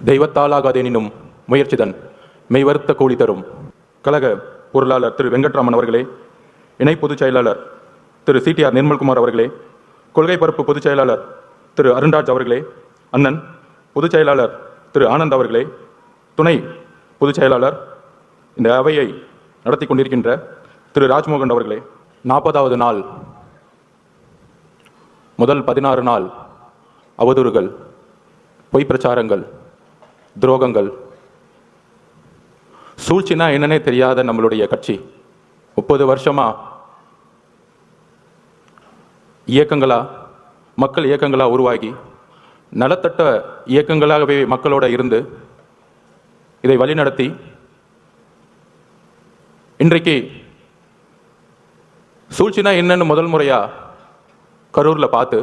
தெய்வத்தாலாகாதெனினும் முயற்சிதன் மெய்வருத்த கூலி தரும். கழக பொருளாளர் திரு வெங்கட்ராமன் அவர்களே, இணை பொதுச் செயலாளர் திரு CTR நிர்மல்குமார் அவர்களே, கொள்கை பரப்பு பொதுச் செயலாளர் திரு அருண்ராஜ் அவர்களே, அண்ணன் பொதுச் செயலாளர் திரு ஆனந்த் அவர்களே, துணை பொதுச் செயலாளர் இந்த அவையை நடத்தி கொண்டிருக்கின்ற திரு ராஜ்மோகன் அவர்களே, 40வது நாள் முதல் 16 நாள் அவதூறுகள், பொய் பிரச்சாரங்கள், துரோகங்கள், சூழ்ச்சினா என்னன்னே தெரியாத நம்மளுடைய கட்சி 30 வருஷமா இயக்கங்களா, மக்கள் இயக்கங்களா உருவாகி நலத்தட்ட இயக்கங்களாகவே மக்களோட இருந்து இதை வழிநடத்தி இன்றைக்கு சூழ்ச்சினா என்னன்னு முதல் முறையா கரூர்ல பார்த்து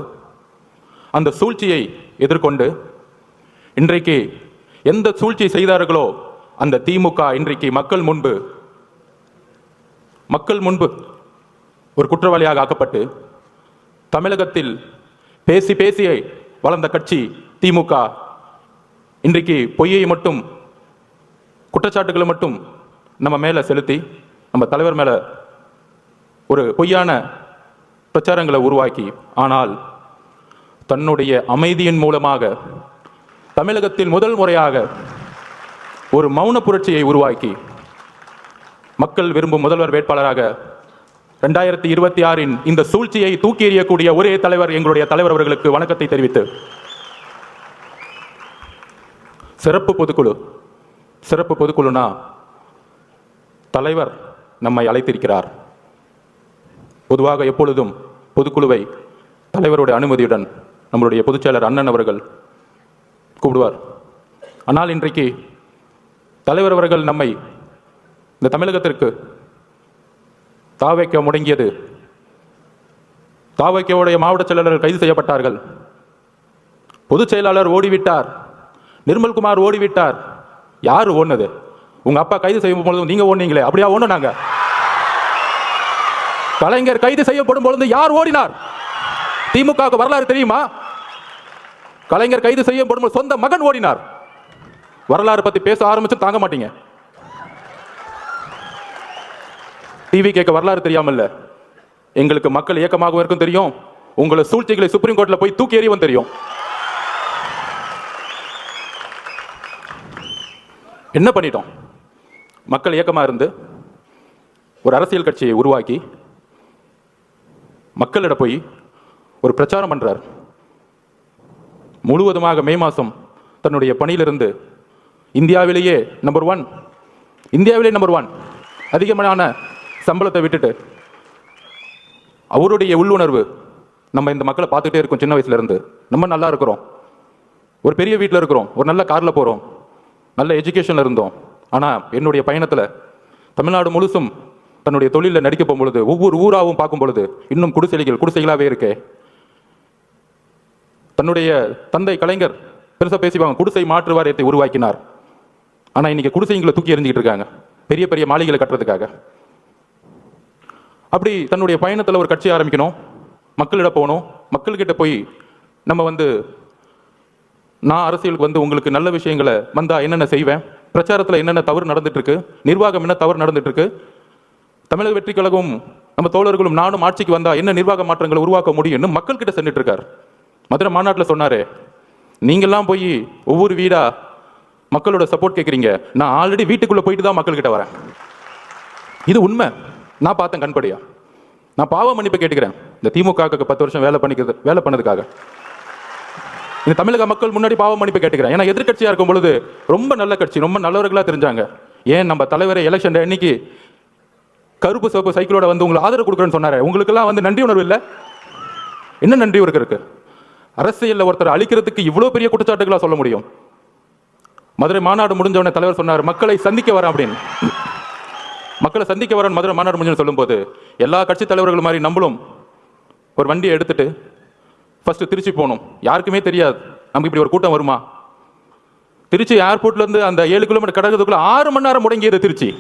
அந்த சூழ்ச்சியை எதிர்கொண்டு இன்றைக்கு எந்த சூழ்ச்சி செய்தார்களோ அந்த திமுக இன்றைக்கு மக்கள் முன்பு ஒரு குற்றவாளியாக ஆக்கப்பட்டு தமிழகத்தில் பேசி பேசி வளர்ந்த கட்சி திமுக இன்றைக்கு பொய்யை மட்டும், குற்றச்சாட்டுகளை மட்டும் நம்ம மேல செலுத்தி நம்ம தலைவர் மேல ஒரு பொய்யான பிரச்சாரங்களை உருவாக்கி, ஆனால் தன்னுடைய அமைதியின் மூலமாக தமிழகத்தில் முதல் முறையாக ஒரு மௌன புரட்சியை உருவாக்கி மக்கள் விரும்பும் முதல்வர் வேட்பாளராக 2026 இந்த சூழ்ச்சியை தூக்கி எறியக்கூடிய ஒரே தலைவர் எங்களுடைய தலைவர் அவர்களுக்கு வணக்கத்தை தெரிவித்து, சிறப்பு பொதுக்குழுனா தலைவர் நம்மை அழைத்திருக்கிறார். பொதுவாக எப்பொழுதும் பொதுக்குழுவை தலைவருடைய அனுமதியுடன் நம்மளுடைய பொதுச்செயலர் அண்ணன் அவர்கள் கூப்பிடுவார். ஆனால் இன்றைக்கு தலைவர் அவர்கள் நம்மை இந்த தமிழகத்திற்கு தாவைக்க முடங்கியது. தாவைக்கவுடைய மாவட்ட செயலாளர்கள் கைது செய்யப்பட்டார்கள், பொதுச் செயலாளர் ஓடிவிட்டார், நிர்மல்குமார் ஓடிவிட்டார். யார் ஓடுனது? உங்க அப்பா கைது செய்யும் பொழுது நீங்க ஓடுனீங்களே, அப்படியா ஓடுனாங்க? கலைஞர் கைது செய்யப்படும் பொழுது யார் ஓடினார்? திமுக வரலாறு தெரியுமா? கலைஞர் கைது செய்யப்படும் சொந்த மகன் ஓடினார். வரலாறு பத்தி பேச ஆரம்பிச்சு தாங்க மாட்டீங்க. டிவி கேட்க வரலாறு தெரியாமல்ல, எங்களுக்கு மக்கள் இயக்கமாகவும் இருக்கும் தெரியும், உங்களை சூழ்ச்சிகளை சுப்ரீம் கோர்ட்ல போய் தூக்கி எறியவும் தெரியும். என்ன பண்ணிட்டோம்? மக்கள் இயக்கமா இருந்து ஒரு அரசியல் கட்சியை உருவாக்கி மக்களிட போய் ஒரு பிரச்சாரம் பண்றார். முழுவதுமாக மே மாதம் தன்னுடைய பணியிலிருந்து இந்தியாவிலேயே நம்பர் 1 அதிகமான சம்பளத்தை விட்டுட்டு அவருடைய உள்ளுணர்வு, நம்ம இந்த மக்களை பார்த்துட்டே இருக்கோம், சின்ன வயசுல இருந்து நம்ம நல்லா இருக்கிறோம், ஒரு பெரிய வீட்டில் இருக்கிறோம், ஒரு நல்ல கார்ல போறோம், நல்ல எஜுகேஷன்ல இருந்தோம். ஆனா என்னுடைய பயணத்துல தமிழ்நாடு முழுசும் தன்னுடைய தொழிலில் நடிக்க போகும் பொழுது, ஒவ்வொரு ஊராவும் பார்க்கும் பொழுது இன்னும் குடிசைகளாகவே இருக்கே. தன்னுடைய தந்தை கலைஞர் பெருசா பேசிவாங்க, குடிசை மாற்று வாரியத்தை உருவாக்கினார். ஆனா இன்னைக்கு குடிசைங்களை தூக்கி எறிஞ்சிக்கிட்டு இருக்காங்க பெரிய பெரிய மாளிகைகளை கட்டுறதுக்காக. அப்படி தன்னுடைய பயணத்தில் ஒரு கட்சி ஆரம்பிக்கணும், மக்களிட போகணும், மக்கள்கிட்ட போய் நம்ம நான் அரசியலுக்கு உங்களுக்கு நல்ல விஷயங்களை வந்தா என்னென்ன செய்வேன், பிரச்சாரத்தில் என்னென்ன தவறு நடந்துட்டு இருக்கு, நிர்வாகம் என்ன தவறு நடந்துட்டு இருக்கு, தமிழக வெற்றி கழகம் நம்ம தோழர்களும் நானும் ஆட்சிக்கு வந்தா என்ன நிர்வாக மாற்றங்களை உருவாக்க முடியும்னு மக்கள் கிட்ட சென்றுட்டு இருக்கார். மதுரை மாநாட்டில் சொன்னாரு, நீங்கெல்லாம் போய் ஒவ்வொரு வீடா மக்களோட சப்போர்ட் கேட்குறீங்க, நான் ஆல்ரெடி வீட்டுக்குள்ள போயிட்டு தான் மக்கள் கிட்ட வரேன். இது உண்மை, நான் பார்த்தேன் கண்படியா. நான் பாவ மன்னிப்பு கேட்டுக்கிறேன் இந்த திமுக 10 வருஷம் வேலை பண்ணதுக்காக. இந்த தமிழக மக்கள் முன்னாடி பாவ மன்னிப்பு கேட்டுக்கிறேன். ஏன்னா எதிர்கட்சியா இருக்கும் பொழுது ரொம்ப நல்ல கட்சி, ரொம்ப நல்லவர்களா தெரிஞ்சாங்க. ஏன் நம்ம தலைவரை எலெக்ஷன் இன்னைக்கு கருப்பு சிவப்பு சைக்கிளோட உங்களுக்கு ஆதரவு கொடுக்குறேன்னு சொன்னாரு. உங்களுக்கெல்லாம் நன்றி உணர்வு இல்லை? என்ன நன்றி இருக்கு? அரசியல்ல ஒருத்தர் அழிக்கிறதுக்கு இவ்வளவு பெரிய குற்றச்சாட்டுகளா சொல்ல முடியும்? மதுரை மாநாடு முடிஞ்சவன தலைவர் சொன்னார், மக்களை சந்திக்க வரேன் அப்படின்னு. மக்களை சந்திக்க வரேன் மதுரை மாநாடு முடிஞ்சு சொல்லும் போது எல்லா கட்சி தலைவர்கள் மாதிரி நம்மளும் ஒரு வண்டியை எடுத்துட்டு ஃபர்ஸ்ட் திருச்சி போகணும். யாருக்குமே தெரியாது நமக்கு இப்படி ஒரு கூட்டம் வருமா. திருச்சி ஏர்போர்ட்ல இருந்து அந்த 7 கிலோமீட்டர் கடக்கிறதுக்குள்ள 6 மணி நேரம் முடங்கியது திருச்சி.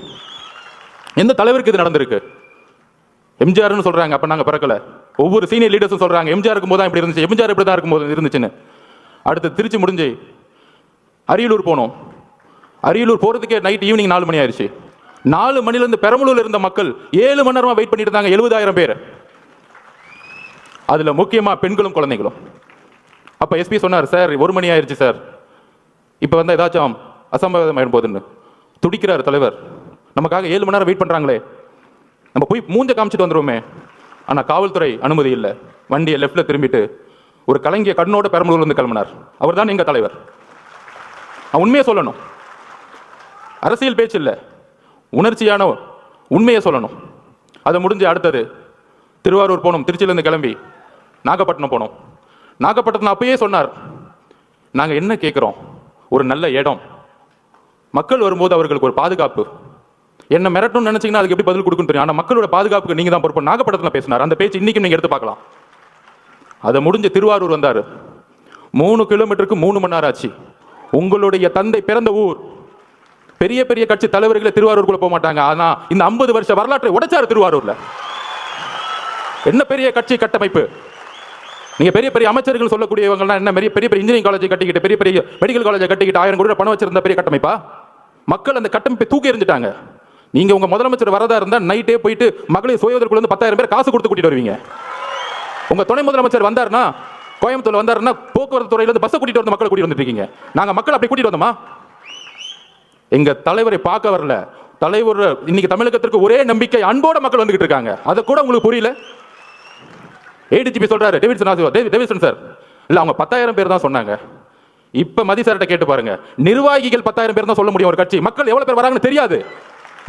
எந்த தலைவருக்கு இது நடந்திருக்கு? எம்ஜிஆர்னு சொல்றாங்க, அப்ப நாங்க பிறக்கல. ஒவ்வொரு சீனியர் லீடர்ஸும் சொல்றாங்க எம்ஜிஆர் இருக்கும்போது தான் இப்படி இருந்துச்சு, எம்ஜிஆர் இப்படி தான் இருக்கும்போது இருந்துச்சுன்னு. அடுத்து திருச்சி முடிஞ்சு அரியலூர் போனோம். அரியலூர் போறதுக்கே நைட் ஈவினிங் 4 மணி ஆயிடுச்சு. 4 மணிலேருந்து பெரம்பலூர்ல இருந்த மக்கள் 7 மணி நேரமா வெயிட் பண்ணிட்டு இருந்தாங்க, 70,000 பேர். அதுல முக்கியமா பெண்களும் குழந்தைகளும். அப்ப எஸ்பி சொன்னார், சார் 1 மணி ஆயிடுச்சு சார், இப்ப வந்து ஏதாச்சும் அசம்பாவிதம் ஆயிடும் போதுன்னு. துடிக்கிறார் தலைவர், நமக்காக 7 மணி நேரம் வெயிட் பண்றாங்களே, நம்ம போய் மூஞ்ச காமிச்சிட்டு வந்துருவோமே. ஆனா காவல்துறை அனுமதி இல்லை. வண்டியை லெஃப்ட்ல திரும்பிட்டு ஒரு கலங்கிய கண்ணோட பெரம்பலூர்ல இருந்து கிளம்பினார். அவர் தான் எங்க தலைவர். உண்மையை சொல்லணும், அரசியல் பேச்சு இல்லை, உணர்ச்சியான உண்மையை சொல்லணும். அதை முடிஞ்சு அடுத்தது திருவாரூர் போனோம். திருச்சியிலேருந்து கிளம்பி நாகப்பட்டினம் போனோம். நாகப்பட்டினம் அப்பயே சொன்னார், நாங்கள் என்ன கேட்குறோம், ஒரு நல்ல இடம், மக்கள் வரும்போது அவர்களுக்கு ஒரு பாதுகாப்பு. என்ன மிரட்டணும்னு நினைச்சீங்கன்னா அதுக்கு எப்படி பதில் கொடுக்கணும் தெரியும், ஆனால் மக்களோட பாதுகாப்புக்கு நீங்க தான் பொறுப்பு. நாகப்பட்டினத்தில் பேசினார். அந்த பேச்சு இன்னைக்கு நீங்க எடுத்து பார்க்கலாம். அதை முடிஞ்சு திருவாரூர் வந்தார். 3 கிலோமீட்டருக்கு 3 மணி நேரம் ஆச்சு. உங்களுடைய தந்தை பிறந்த ஊர். பெரிய பெரிய கட்சி தலைவர்களை திருவாரூருக்குள்ள போக மாட்டாங்க. ஆனா இந்த 50 வருஷ வரலாற்றை உடைச்சாரு திருவாரூர்ல. என்ன பெரிய கட்சி கட்டமைப்பு. நீங்க பெரிய பெரிய அமைச்சர்கள் சொல்லக்கூடியவங்க என்ன பெரிய பெரிய இன்ஜினியரிங் காலேஜ் கட்டிக்கிட்டு, பெரிய பெரிய மெடிக்கல் காலேஜ் கட்டிக்கிட்டு 1000 கோடி பணம் வச்சிருந்த பெரிய கட்டமைப்பா? மக்கள் அந்த கட்டமைப்பை தூக்கி எறிஞ்சிட்டாங்க. நீங்க உங்க முதலமைச்சர் வரதா இருந்தா நைட்டே போயிட்டு மகளிர் சுய உதவிக்குள்ள இருந்து 10,000 பேர் காசு கொடுத்து கூட்டிட்டு வருவீங்க. உங்க துணை முதலமைச்சர் வந்தாருன்னா, கோயம்புத்தூர்ல வந்தாருன்னா, போக்குவரத்து துறையில இருந்து பஸ் கூட்டிட்டு வந்து மக்களை கூட்டிட்டு வந்துட்டு இருக்கீங்க. நாங்க மக்கள் அப்படி கூட்டிட்டு வந்தோமா? எங்க தலைவரை பார்க்க வரல. தலைவர் இன்னைக்கு தமிழகத்திற்கு ஒரே நம்பிக்கை, அன்போட மக்கள் வந்துகிட்டு இருக்காங்க. அதை கூட உங்களுக்கு புரியல. ஏடிஜிபி சொல்றாரு, டேவிட்சன் சார், இல்ல அவங்க 10,000 பேர் தான் சொன்னாங்க. இப்ப மதி சார்ட்ட கேட்டு பாருங்க, நிர்வாகிகள் 10,000 பேர் தான் சொல்ல முடியும் ஒரு கட்சி. மக்கள் எவ்வளவு பேர் வராங்கன்னு தெரியாது.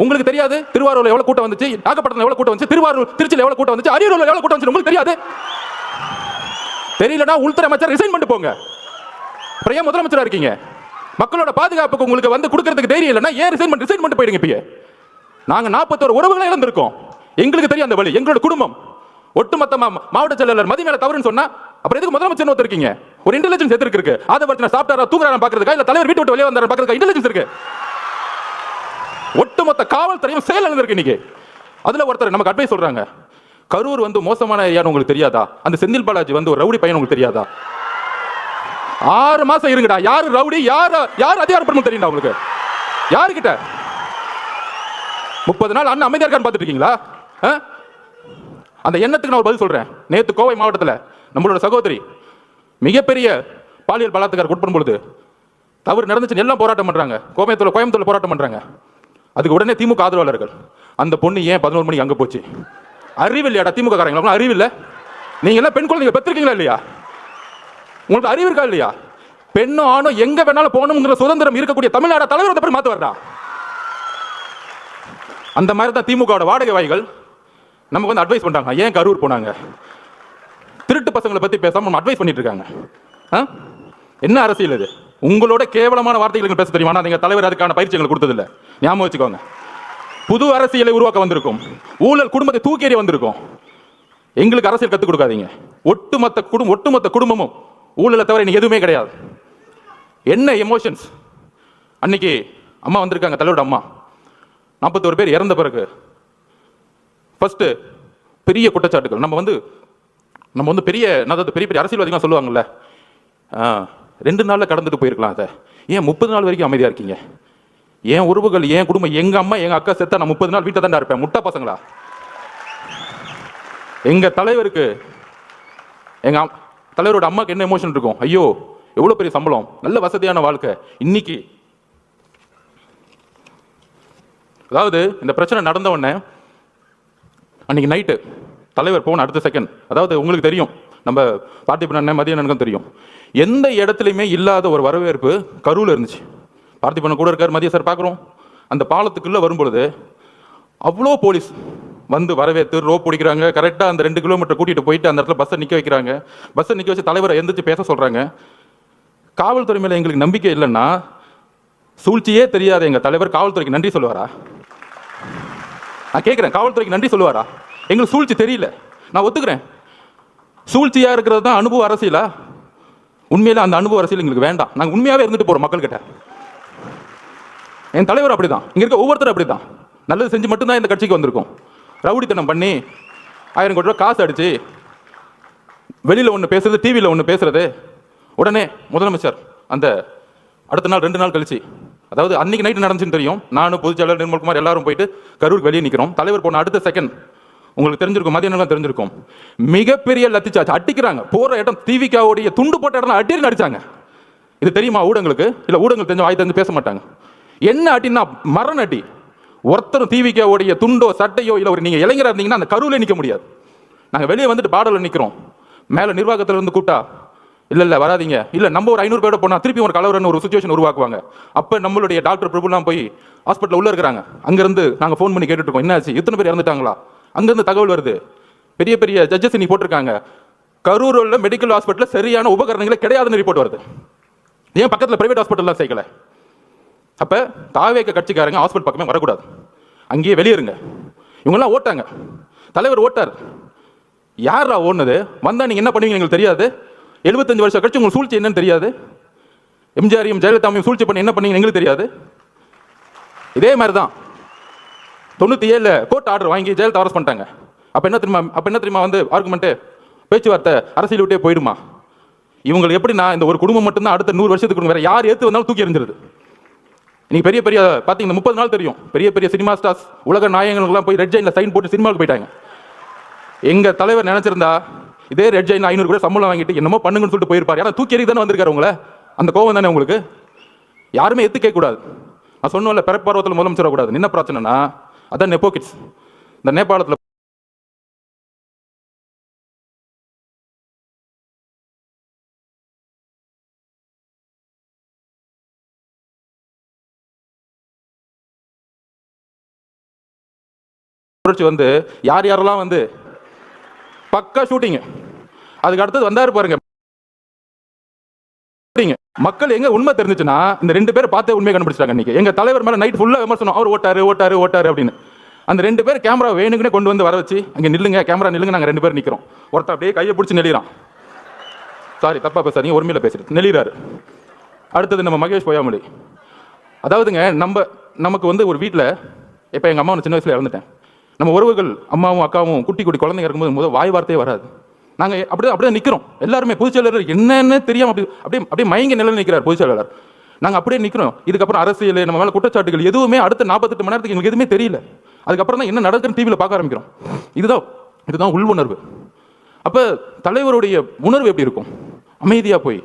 உங்களுக்கு தெரியாது திருவாரூர்ல எவ்வளவு கூட்டம் வந்துச்சு, நாகப்பட்டினம் எவ்வளவு கூட்டம் வந்துச்சு, திருவாரூர் திருச்சியில் எவ்வளவு கூட்டம் வந்துச்சு, அரியலூர்ல எவ்வளவு கூட்டம் வந்துச்சு உங்களுக்கு தெரியாது. தெரியலனா உள்துறை அமைச்சர் ரிசைன் பண்ணிட்டு போங்க. அப்புறம் ஏன் முதலமைச்சரா இருக்கீங்க? மக்களோட பாதுகாப்புக்கு உங்களுக்கு வந்து கொடுக்கறதுக்கு தைரியம் இல்லைன்னா ஏன் ரிசைன் பண்ணிட்டு போயிடுங்க. இப்பயே நாங்க 41 உறவுகளை இழந்திருக்கோம். எங்களுக்கு தெரியும் அந்த வழி. எங்களோட குடும்பம் ஒட்டுமொத்த மாவட்ட செயலாளர் மதி மேல தவறுன்னு சொன்னா அப்புறம் எதுக்கு முதலமைச்சர் ஒருத்தருக்கீங்க? ஒரு இன்டெலிஜென்ஸ் எதிர்க்கு. அதை பத்தி சாப்பிட்டாரா தூங்குறாரா பாக்குறதுக்கா, இல்ல தலைவர் வீட்டு விட்டு வெளியே வந்தாரா பாக்குறதுக்கா இன்டெலிஜென்ஸ் இருக்கு. ஒட்டுமொத்த காவல்துறையும் செயல் இழந்திருக்கு இன்னைக்கு. அதுல ஒருத்தர் நமக்கு அட்வைஸ் சொல்றாங்க, கரூர் வந்து மோசமான ஏரியான்னு உங்களுக்கு தெரியாதா? அந்த செந்தில் பாலாஜி வந்து ஒரு ரவுடி பையன் உங்களுக்கு தெரியாதா? 6 மாசம் இருங்கடா. யாரு ரவுடி, யார் அதிகாரப்படும் தெரியும்டா உங்களுக்கு? யாருக்கிட்ட 30 நாள் அண்ணன் அமைதியா இருக்கான்னு பார்த்துட்டு இருக்கீங்களா? அந்த எண்ணத்துக்கு நான் ஒரு பதில் சொல்றேன். நேத்து கோவை மாவட்டத்தில் நம்மளோட சகோதரி மிகப்பெரிய பாலியல் பலாத்காரம் உட்படும் பொழுது தவறு நடந்துச்சு, எல்லாம் போராட்டம் பண்றாங்க. கோயம்புத்தூர்ல போராட்டம் பண்றாங்க. அதுக்கு உடனே திமுக ஆதரவாளர்கள், அந்த பொண்ணு ஏன் 11 மணிக்கு அங்க போச்சு? அறிவு இல்லையாடா திமுக காரங்க? அறிவு இல்லை. நீங்க எல்லாம் பெண் குழந்தைங்க பெற்றிருக்கீங்களா இல்லையா? உங்களுக்கு அறிவு இருக்கா இல்லையா? பெண்ணும் ஆணும் எங்க வேணாலும் போகணுங்கிற சுதந்திரம் இருக்கக்கூடிய தமிழ்நாடு தலைவர் எப்படி மாத்த வரடா? அந்த மாதிரி தான் திமுக வாடகை வாய்கள் நமக்கு வந்து அட்வைஸ் பண்றாங்க. ஏன் கரூர் போனாங்க? திருட்டு பசங்களை பத்தி பேசாம அட்வைஸ் பண்ணிட்டு இருக்காங்க. என்ன அரசியல் இது? உங்களோட கேவலமான வார்த்தைகள் பேச தெரியுமா? நீங்க தலைவர் அதுக்கான பயிற்சிகளை கொடுத்ததில்லை. ஞாபகம் வச்சுக்கோங்க. புது அரசியலை உருவாக்க வந்திருக்கும். ஊழல் குடும்பத்தை தூக்கி எறிய வந்திருக்கும். எங்களுக்கு அரசியல் கத்துக் கொடுக்காதீங்க. ஒட்டுமொத்த குடும்பமும் ஊழலை தவிர இன்னைக்கு எதுவுமே கிடையாது. என்ன எமோஷன்ஸ்? அன்னைக்கு அம்மா வந்திருக்காங்க, தலைவரோட அம்மா. 41 பேர் இறந்த பிறகு ஃபர்ஸ்ட் பெரிய குற்றச்சாட்டுகள். நம்ம வந்து பெரிய பெரிய அரசியல்வாதிகள் சொல்லுவாங்கல்ல, 2 நாள்ல கடந்துட்டு போயிருக்கலாம். அதை ஏன் 30 நாள் வரைக்கும் அமைதியா இருக்கீங்க? ஏன் உறவுகள், ஏன் குடும்பம், எங்க அம்மா எங்க அக்கா செத்தா நான் 30 நாள் வீட்டை தாண்டா இருப்பேன். முட்டா பசங்களா? எங்க தலைவருக்கு, எங்க தலைவரோட அம்மாக்கு என்ன எமோஷன் இருக்கும்? ஐயோ எவ்வளவு பெரிய சம்பளம், நல்ல வசதியான வாழ்க்கை. இன்னைக்கு அதாவது இந்த பிரச்சனை நடந்த உடனே அன்னைக்கு நைட்டு தலைவர் போன அடுத்த செகண்ட், அதாவது உங்களுக்கு தெரியும், நம்ம பார்த்திபன் அண்ணன் மதிய அண்ணனுக்கும் தெரியும், எந்த இடத்துலையுமே இல்லாத ஒரு வரவேற்பு கரூர்ல இருந்துச்சு. பார்த்திபன் கூட இருக்கார், மதிய சார் பார்க்குறோம். அந்த பாலத்துக்குள்ள வரும்பொழுது அவ்வளோ போலீஸ் வந்து வரவேற்று ரோப் பிடிக்கிறாங்க. கரெக்டாக அந்த 2 கிலோமீட்டர் கூட்டிகிட்டு போயிட்டு அந்த இடத்துல பஸ்ஸை நிற்க வைக்கிறாங்க. பஸ்ஸை நிற்க வச்சு தலைவரை எந்திரிச்சு பேச சொல்கிறாங்க. காவல்துறை மேலே எங்களுக்கு நம்பிக்கை இல்லைன்னா, சூழ்ச்சியே தெரியாத எங்கள் தலைவர் காவல்துறைக்கு நன்றி சொல்லுவாரா? நான் கேட்குறேன், காவல்துறைக்கு நன்றி சொல்லுவாரா? எங்களுக்கு சூழ்ச்சி தெரியல, நான் ஒத்துக்கிறேன். சூழ்ச்சியாக இருக்கிறது தான் அனுபவ அரசியலா? உண்மையில அந்த அனுபவ அரசியல் எங்களுக்கு வேண்டாம். நாங்கள் உண்மையாகவே இருந்துட்டு போகிறோம் மக்கள்கிட்ட. என் தலைவர் அப்படிதான், இங்கே இருக்க ஒவ்வொருத்தரும் அப்படிதான். நல்லது செஞ்சு மட்டும்தான் இந்த கட்சிக்கு வந்திருக்கோம். ரவுடித்தனம் பண்ணி 1000 கோடி ரூபா காசு அடிச்சு வெளியில் ஒன்று பேசுறது, டிவியில் ஒன்று பேசுறது, உடனே முதலமைச்சர் அந்த அடுத்த நாள் 2 நாள் கழிச்சு, அதாவது அன்னைக்கு நைட்டு நடந்துச்சுன்னு தெரியும். நானும் பொதுச்செயலாளர் நிர்மல்குமார் எல்லாரும் போயிட்டு கரூருக்கு வெளியே நிற்கிறோம். தலைவர் போன அடுத்த செகண்ட் உங்களுக்கு தெரிஞ்சிருக்கும், மதியம் தெரிஞ்சிருக்கும், மிகப்பெரிய லத்தி சார்ஜ் அடிக்கிறாங்க. போற இடம் டிவிக்காவுடைய துண்டு போட்ட இடம் அடின்னு அடிச்சாங்க. இது தெரியுமா ஊடகங்களுக்கு? இல்லை ஊடகங்கள் தெரிஞ்ச வாய் தெரிஞ்சு பேச மாட்டாங்க. என்ன அடின்னா மரண அடி. ஒருத்தரும் டிவிக்காவுடைய துண்டோ சட்டையோ இல்லை ஒரு நீங்கள் இளைஞராக இருந்தீங்கன்னா அந்த கருவில் நிற்க முடியாது. நாங்கள் வெளியே வந்துட்டு பாடலில் நிற்கிறோம். மேலே நிர்வாகத்தில் இருந்து கூட்டா இல்லை வராதிங்க, இல்லை நம்ம ஒரு 500 பேரோட போனால் திருப்பி ஒரு கலவரன்னு ஒரு சுச்சுவேஷன் உருவாக்குவாங்க. அப்போ நம்மளுடைய டாக்டர் பிரபுலாம் போய் ஹாஸ்பிட்டலில் உள்ள இருக்கிறாங்க. அங்கேருந்து நாங்கள் ஃபோன் பண்ணி கேட்டுட்டு இருக்கோம், என்னாச்சு, எத்தனை பேர் இறந்துட்டாங்களா? அங்கேருந்து தகவல் வருது. பெரிய பெரிய ஜட்ஜஸ் நீ போட்டிருக்காங்க, கரூரில் மெடிக்கல் ஹாஸ்பிட்டலில் சரியான உபகரணங்களே கிடையாதுன்னு ரிப்போர்ட் வருது. ஏன் பக்கத்தில் பிரைவேட் ஹாஸ்பிட்டல்லாம் சேர்க்கல? அப்போ தாவேக்க கட்சிக்காரங்க ஹாஸ்பிட்டல் பக்கமே வரக்கூடாது, அங்கேயே வெளியேறுங்க. இவங்கெல்லாம் ஓட்டாங்க, தலைவர் ஓட்டார். யாரா ஓடுனது? வந்தால் நீங்கள் என்ன பண்ணுவீங்க எங்களுக்கு தெரியாது. 75 வருஷம் கழிச்சு உங்களுக்கு சூழ்ச்சி என்னன்னு தெரியாது. எம்ஜிஆரையும் ஜெயலலிதாவையும் சூழ்ச்சி பண்ணி என்ன பண்ணீங்க எங்களுக்கு தெரியாது. இதே மாதிரி தான் 97 கோர்ட் ஆர்டர் வாங்கி ஜெயலலிதா அரெஸ்ட் பண்ணிட்டாங்க. அப்போ என்ன தெரியுமா வந்து ஆர்குமெண்ட்டு, பேச்சுவார்த்தை அரசியல் விட்டே போயிடுமா? இவங்களுக்கு எப்படின்னா இந்த ஒரு குடும்பம் மட்டும்தான் அடுத்த 100 வருஷத்துக்கு வேற யார் ஏற்று வந்தாலும் தூக்கி எறிஞ்சிருது. இன்னைக்கு பெரிய பெரிய பார்த்தீங்கன்னா 30 நாள் தெரியும், பெரிய பெரிய சினிமா ஸ்டார்ஸ் உலக நாயகங்களுக்குலாம் போய் ரெட் ஜெயினில் சைன் போட்டு சினிமாவுக்கு போயிட்டாங்க. எங்க தலைவர் நினைச்சிருந்தா இதே ரெட் ஜெயின் 500 கூட சம்பளம் வாங்கிட்டு என்னமோ பண்ணுங்கன்னு சொல்லிட்டு போயிருப்பாரு. ஏன்னா தூக்கி எறிதானே வந்திருக்காரு. உங்களை அந்த கோவம் தானே உங்களுக்கு. யாருமே எத்து கேட்க கூடாது. நான் சொன்னோம்ல, பிறப்பார்வத்தில் முதலமைச்சர் கூடாது. என்ன பிரச்சனைனா அதான் நெப்போ கிட்ஸ். இந்த நேபாளத்தில் வந்து யார் யாரெல்லாம் வந்து பக்கா ஷூட்டிங், அதுக்கு அடுத்தது வந்தாரு பாருங்க. மக்கள் எங்க உண்மை தெரிஞ்சுச்சுன்னா இந்த 2 பேரை பார்த்தே உண்மையை கண்டுபிடிச்சாங்க. இன்னைக்கு எங்க தலைவர் மேல நைட் ஃபுல்லா விமர்சனம், அவர் ஓட்டாரு ஓட்டாரு ஓட்டாரு அப்படின்னு. அந்த 2 பேர் கேமரா வேணுங்கன்னு கொண்டு வந்து வர வச்சு, அங்க நில்லுங்க, கேமரா நில்லுங்க, நாங்க 2 பேர் நிக்கிறோம். ஒருத்தர் அப்படியே கையை பிடிச்சி நெளிறான். சாரி தப்பா பேசாதீங்க, ஒருமையில பேசுறது நெளிறாரு. அடுத்தது நம்ம மகேஷ் பொய்யாமொழி. அதாவதுங்க நமக்கு வந்து ஒரு வீட்டில், இப்போ எங்கள் அம்மா சின்ன வயசுல இறந்துட்டேன். நம்ம உறவுகள் அம்மாவும் அக்காவும் குட்டி குட்டி குழந்தைங்க இருக்கும்போது முதல் வாய் வார்த்தையே வராது. நாங்கள் அப்படியே நிற்கிறோம் எல்லாருமே. பொதுச்செயலாளர் என்னன்னு தெரியாமல் அப்படியே மயங்கி நிலையில் நிற்கிறார் பொதுச்செயலாளர். நாங்கள் அப்படியே நிற்கிறோம். இதுக்கப்புறம் அரசியல், நம்ம மேலே குற்றச்சாட்டுகள் எதுவுமே அடுத்த 48 மணி நேரத்துக்கு எங்களுக்கு எதுவுமே தெரியல. அதுக்கப்புறம் தான் என்ன நடக்குதுன்னு டிவியில் பார்க்க ஆரம்பிக்கிறோம். இதுதான் உள் உணர்வு. அப்போ தலைவருடைய உணர்வு எப்படி இருக்கும்? அமைதியாக போய்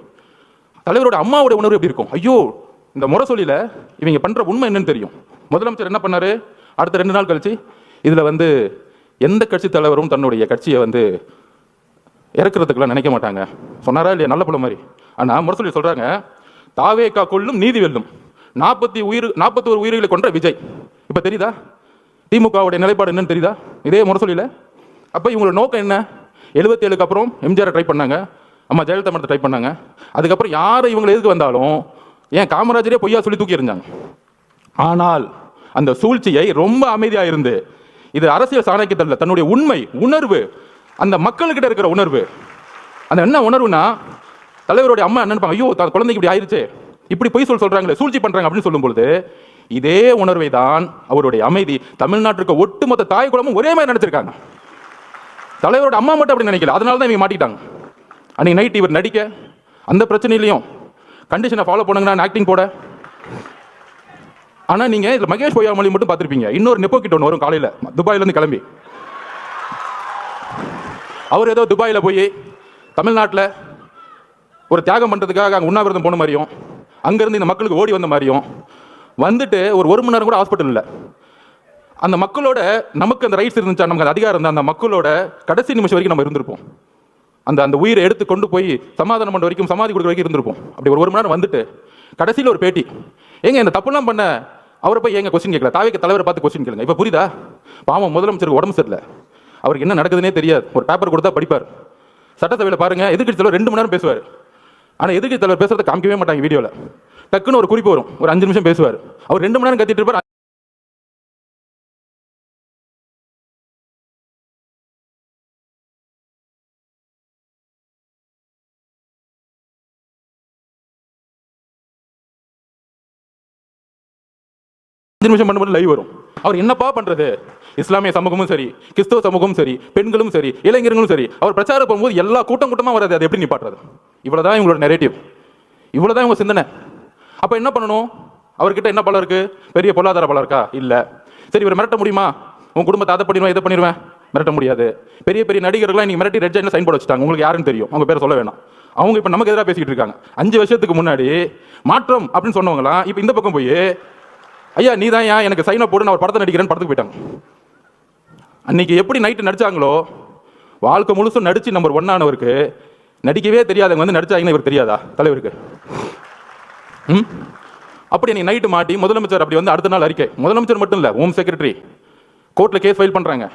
தலைவரோட அம்மாவுடைய உணர்வு எப்படி இருக்கும்? ஐயோ, இந்த முறை சொல்லியில் இவங்க பண்ணுற உண்மை என்னன்னு தெரியும். முதலமைச்சர் என்ன பண்ணார்? அடுத்த 2 நாள் கழிச்சு இதில் வந்து எந்த கட்சி தலைவரும் தன்னுடைய கட்சியை வந்து இறக்குறதுக்கெல்லாம் நினைக்க மாட்டாங்க சொன்னாரா இல்லையா? நல்ல பிள்ளை மாதிரி. ஆனால் முரசொலி சொல்கிறாங்க, தாவேக்கா கொள்ளும் நீதி வெல்லும், 41 உயிர்களை கொன்ற விஜய். இப்போ தெரியுதா திமுகவுடைய நிலைப்பாடு என்னன்னு தெரியுதா? இதே முரசொலியில். அப்போ இவங்களோட நோக்கம் என்ன? 77க்கு அப்புறம் எம்ஜிஆரை ட்ரை பண்ணாங்க, அம்மா ஜெயலலிதா மட்டும் ட்ரை பண்ணாங்க. அதுக்கப்புறம் யார் இவங்களை எதுக்கு வந்தாலும் ஏன் காமராஜரே பொய்யா சொல்லி தூக்கி எறிஞ்சாங்க. ஆனால் அந்த சூழ்ச்சியை ரொம்ப அமைதியாக இருந்து, இது அரசியல் சாணக்கியத்தில் தன்னுடைய உண்மை உணர்வு, அந்த மக்கள்கிட்ட இருக்கிற உணர்வு, அந்த என்ன உணர்வுனா தலைவருடைய அம்மா என்ன நினைப்பாங்க, ஐயோ குழந்தைக்கு இப்படி ஆயிடுச்சு, இப்படி பொய் சொல்றாங்களே, சூழ்ச்சி பண்றாங்க அப்படின்னு சொல்லும் பொழுது இதே உணர்வை தான் அவருடைய அமைதி தமிழ்நாட்டிற்கு ஒட்டுமொத்த தாய் குலமும் ஒரே மாதிரி நினைச்சிருக்காங்க. தலைவரோட அம்மா மட்டும் அப்படி நினைக்கல. அதனால தான் இவங்க மாட்டிட்டாங்க. அன்னைக்கு நைட் இவர் நடிக்க அந்த பிரச்சனையிலையும் கண்டிஷனை ஃபாலோ பண்ணுங்கன்னா ஆக்டிங் போட. ஆனால் நீங்கள் இதில் மகேஷ் பொய்யாமொழி மட்டும் பார்த்துருப்பீங்க. இன்னொரு நெப்போ கிட்ட ஒன்று வரும் காலையில் துபாயிலேருந்து கிளம்பி. அவர் ஏதோ துபாயில் போய் தமிழ்நாட்டில் ஒரு தியாகம் பண்ணுறதுக்காக அங்கே உண்ணாவிரதம் போன மாதிரியும், அங்கேருந்து இந்த மக்களுக்கு ஓடி வந்த மாதிரியும் வந்துட்டு ஒரு மணி நேரம் கூட ஹாஸ்பிட்டல் இல்லை. அந்த மக்களோட நமக்கு அந்த ரைட்ஸ் இருந்துச்சா, நமக்கு அந்த அதிகாரம் இருந்தால் அந்த மக்களோட கடைசி நிமிஷம் வரைக்கும் நம்ம இருந்திருப்போம். அந்த உயிரை எடுத்து கொண்டு போய் சமாதானம் பண்ணுற வரைக்கும், சமாதி கொடுக்குற வரைக்கும் இருந்திருப்போம். அப்படி ஒரு மணி நேரம் வந்துட்டு கடைசியில் ஒரு பேட்டி, ஏங்க இந்த தப்புலாம் பண்ண அவரை போய் ஏங்க கொஸ்டின் கேட்கல, தாவேக்க தலைவரை பார்த்து கொஸ்டின் கேளுங்க. இப்போ புரியுதா? பாவம் முதலமைச்சருக்கு உடம்பு சரியில்லை, அவருக்கு என்ன நடக்குதுன்னே தெரியாது. ஒரு பேப்பர் கொடுத்தா படிப்பார். சட்டசபையில் பாருங்க, எதிர்க்கட்சி தலைவர் 2 மணி நேரம் பேசுவார். ஆனால் எதிர்க்கட்சி தலைவர் பேசுறதை காமிக்கவே மாட்டாங்க வீடியோவில். டக்குன்னு ஒரு குறிப்பு வரும், ஒரு 5 நிமிஷம் பேசுவார். அவர் 2 மணி நேரம் கத்திட்டு இருப்பார். நிமிஷம் பண்ணும்போது லைவ் வரும். அவர் என்னப்பா பண்றது? இஸ்லாமிய சமூகமும் சரி, கிறிஸ்தவ சமூகமும் சரி, பெண்களும் சரி, இளைஞர்களும் சரி, அவர் பிரச்சாரம் போகும்போது எல்லா கூட்டமா வராது. அதை எப்படி நிப்பாட்டுறது? இவ்வளவுதான் இவங்களோட நெரேட்டிவ், இவ்வளவுதான் இவங்க சிந்தனை. அப்ப என்ன பண்ணணும்? அவர்கிட்ட என்ன பலம் இருக்கு? பெரிய பொருளாதார பலம் இருக்கா? இல்ல. சரி, இவர் மிரட்ட முடியுமா? உன் குடும்பத்தை அதை பண்ணிடுவேன் இதை பண்ணிடுவேன், மிரட்ட முடியாது. பெரிய பெரிய நடிகர்கள்லாம் நீங்க மிரட்டி ரெட் ஜெயின்ல சைன் போட வச்சுட்டாங்க. உங்களுக்கு யாருன்னு தெரியும், அவங்க பேரை சொல்ல வேணாம். அவங்க இப்ப நமக்கு எதிராக பேசிட்டு இருக்காங்க. 5 வருஷத்துக்கு முன்னாடி மாற்றம் அப்படின்னு சொன்னவங்களாம் இப்ப இந்த பக்கம் போய் ஐயா நீ தான் எனக்கு சைனை போட்டு நான் ஒரு படத்தை நடிக்கிறேன்னு படத்துக்கு போயிட்டாங்க. அன்னைக்கு எப்படி நைட்டு நடிச்சாங்களோ, வாழ்க்கை முழுசும் நடிச்சு நம்பர் 1 ஆனவருக்கு நடிக்கவே தெரியாதவங்க வந்து நடிச்சாங்கன்னு இவருக்கு தெரியாதா தலைவருக்கு? அப்படி நீ நைட்டு மாட்டி முதலமைச்சர் அப்படி வந்து அடுத்த நாள் அறிக்கை, முதலமைச்சர் மட்டும் இல்ல, ஹோம் செக்ரட்டரி கோர்ட்ல கேஸ் ஃபைல் பண்றாங்க.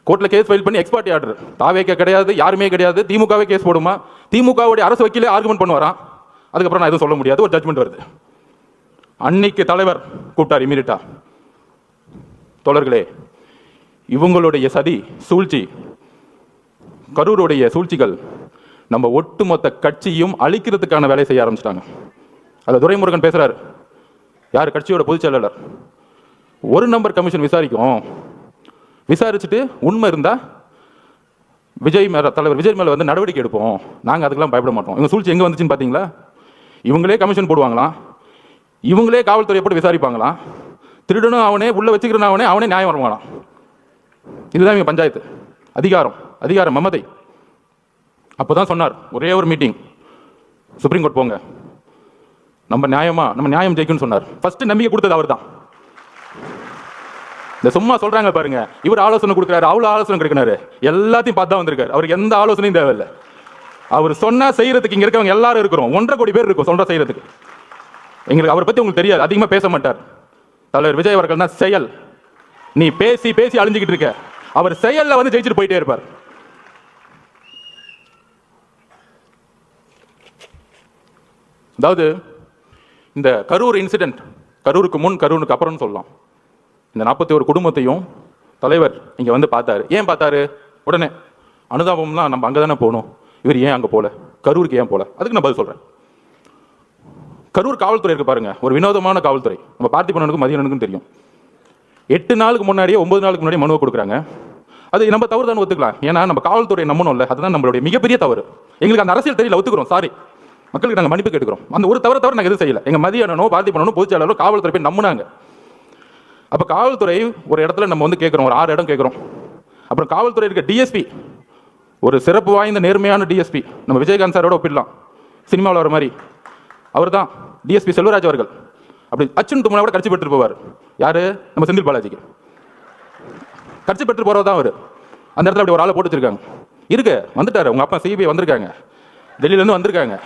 கோர்ட்ல கேஸ் ஃபைல் பண்ணி எக்ஸ்பர்ட் ஆர்டர். தாவேக்க கிடையாது, யாருமே கிடையாது, திமுகவே கேஸ் போடுமா, திமுகவுடைய அரசு வக்கீலே ஆர்குமெண்ட் பண்ணுவாராம். அதுக்கப்புறம் நான் எதுவும் சொல்ல முடியாது, ஒரு ஜட்மெண்ட் வருது. அன்னைக்கு தலைவர் கூப்பிட்டார் இமீடியட்டா, தோழர்களே இவங்களுடைய சதி சூழ்ச்சி, கரூருடைய சூழ்ச்சிகள் நம்ம ஒட்டுமொத்த கட்சியும் அழிக்கிறதுக்கான வேலையை செய்ய ஆரம்பிச்சிட்டாங்க. அதை துரைமுருகன் பேசுறாரு, யார் கட்சியோட பொதுச் செயலாளர். ஒரு நம்பர் கமிஷன் விசாரிக்கும், விசாரிச்சுட்டு உண்மை இருந்தா விஜய் மேல, தலைவர் விஜய் மேல வந்து நடவடிக்கை எடுப்போம், நாங்க அதுக்கெல்லாம் பயப்பட மாட்டோம். இவங்க சூழ்ச்சி எங்க வந்துச்சுன்னு பாத்தீங்களா? இவங்களே கமிஷன் போடுவாங்களாம், இவங்களே காவல்துறையை போட்டு விசாரிப்பாங்களாம், திருடனும் அவனே, உள்ள வச்சுக்கிறனும் அவனே, அவனே நியாயம் வருவாங்களாம். இதுதான் இவங்க பஞ்சாயத்து. அதிகாரம் அதிகாரம் மமதை. அப்போதான் சொன்னார் ஒரே ஒரு மீட்டிங், சுப்ரீம் கோர்ட் போங்க, நம்ம நியாயம் ஜெயிக்கும்னு சொன்னார். ஃபர்ஸ்ட் நம்பிக்கை கொடுத்தது அவர் தான். இந்த சும்மா சொல்றாங்க பாருங்க, இவர் ஆலோசனை கொடுக்குறாரு, அவ்வளவு ஆலோசனை கொடுக்கிறாரு, எல்லாத்தையும் பார்த்து தான் வந்திருக்காரு. அவருக்கு எந்த ஆலோசனையும் தேவையில்லை. அவர் சொன்னா செய்யறதுக்கு இங்க இருக்கவங்க எல்லாரும் இருக்கிறோம், 1.5 கோடி பேர் இருக்கும் சொல்ற செய்யறதுக்கு. எங்களுக்கு அவரை பத்தி உங்களுக்கு தெரியாது, அதிகமா பேச மாட்டார். தலைவர் விஜய் அவர்கள் தான் செயல். நீ பேசி பேசி அழிஞ்சுக்கிட்டு இருக்க, அவர் செயல்ல வந்து ஜெயிச்சுட்டு போயிட்டே இருப்பார். அதாவது இந்த கரூர் இன்சிடென்ட், கரூருக்கு முன் கரூருக்கு அப்புறம்னு சொல்லலாம். இந்த 41 குடும்பத்தையும் தலைவர் இங்க வந்து பார்த்தாரு. ஏன் பார்த்தாரு? உடனே அனுதாபம்லாம் நம்ம அங்கதானே போகணும், இவர் ஏன் அங்க போல, கரூருக்கு ஏன் போல? அதுக்கு நான் பதில் சொல்றேன். கரூர் காவல்துறை இருக்கு பாருங்க, ஒரு வினோதமான காவல்துறை. நம்ம பார்த்திபனுக்கும் மதியனுக்கும் தெரியும். 8 நாளுக்கு முன்னாடியே 9 நாளுக்கு முன்னாடியே மனுவை கொடுக்குறாங்க. அது நம்ம தவறு தான் ஒத்துக்கலாம், ஏன்னா நம்ம காவல்துறையை நம்பணும்ல, அதுதான் நம்மளுடைய மிகப்பெரிய தவறு. எங்களுக்கு அந்த அரசியல் தெரியல, ஒத்துக்கிறோம், சாரி, மக்களுக்கு நாங்கள் மன்னிப்பு கேட்டுக்கிறோம். அந்த ஒரு தவிர நாங்கள் எதுவும் செய்யல. எங்க மதியானோ பார்த்திபனோ பொதுச்செயலாளரோ காவல்துறை போய் நம்பினாங்க. அப்ப காவல்துறை ஒரு இடத்துல நம்ம வந்து கேட்கிறோம், ஒரு 6 இடம் கேட்கிறோம். அப்புறம் காவல்துறை இருக்க டிஎஸ்பி, ஒரு சிறப்பு வாய்ந்த நேர்மையான டிஎஸ்பி, நம்ம விஜயகாந்த் சாரோட ஒப்பிடலாம், சினிமாவில் வர மாதிரி. அவர் தான் டிஎஸ்பி செல்வராஜ் அவர்கள். அப்படி அச்சுன் தும்னா கூட கட்சி பெற்று போவார். யாரு? நம்ம செந்தில் பாலாஜிக்கு கட்சி பெற்று போறவர் தான் அவர். அந்த இடத்துல அப்படி ஒரு ஆளை போட்டு வச்சிருக்காங்க. இருக்கு, வந்துட்டாரு, உங்க அப்பா சிபிஐ வந்திருக்காங்க, டெல்லியில இருந்து வந்திருக்காங்க.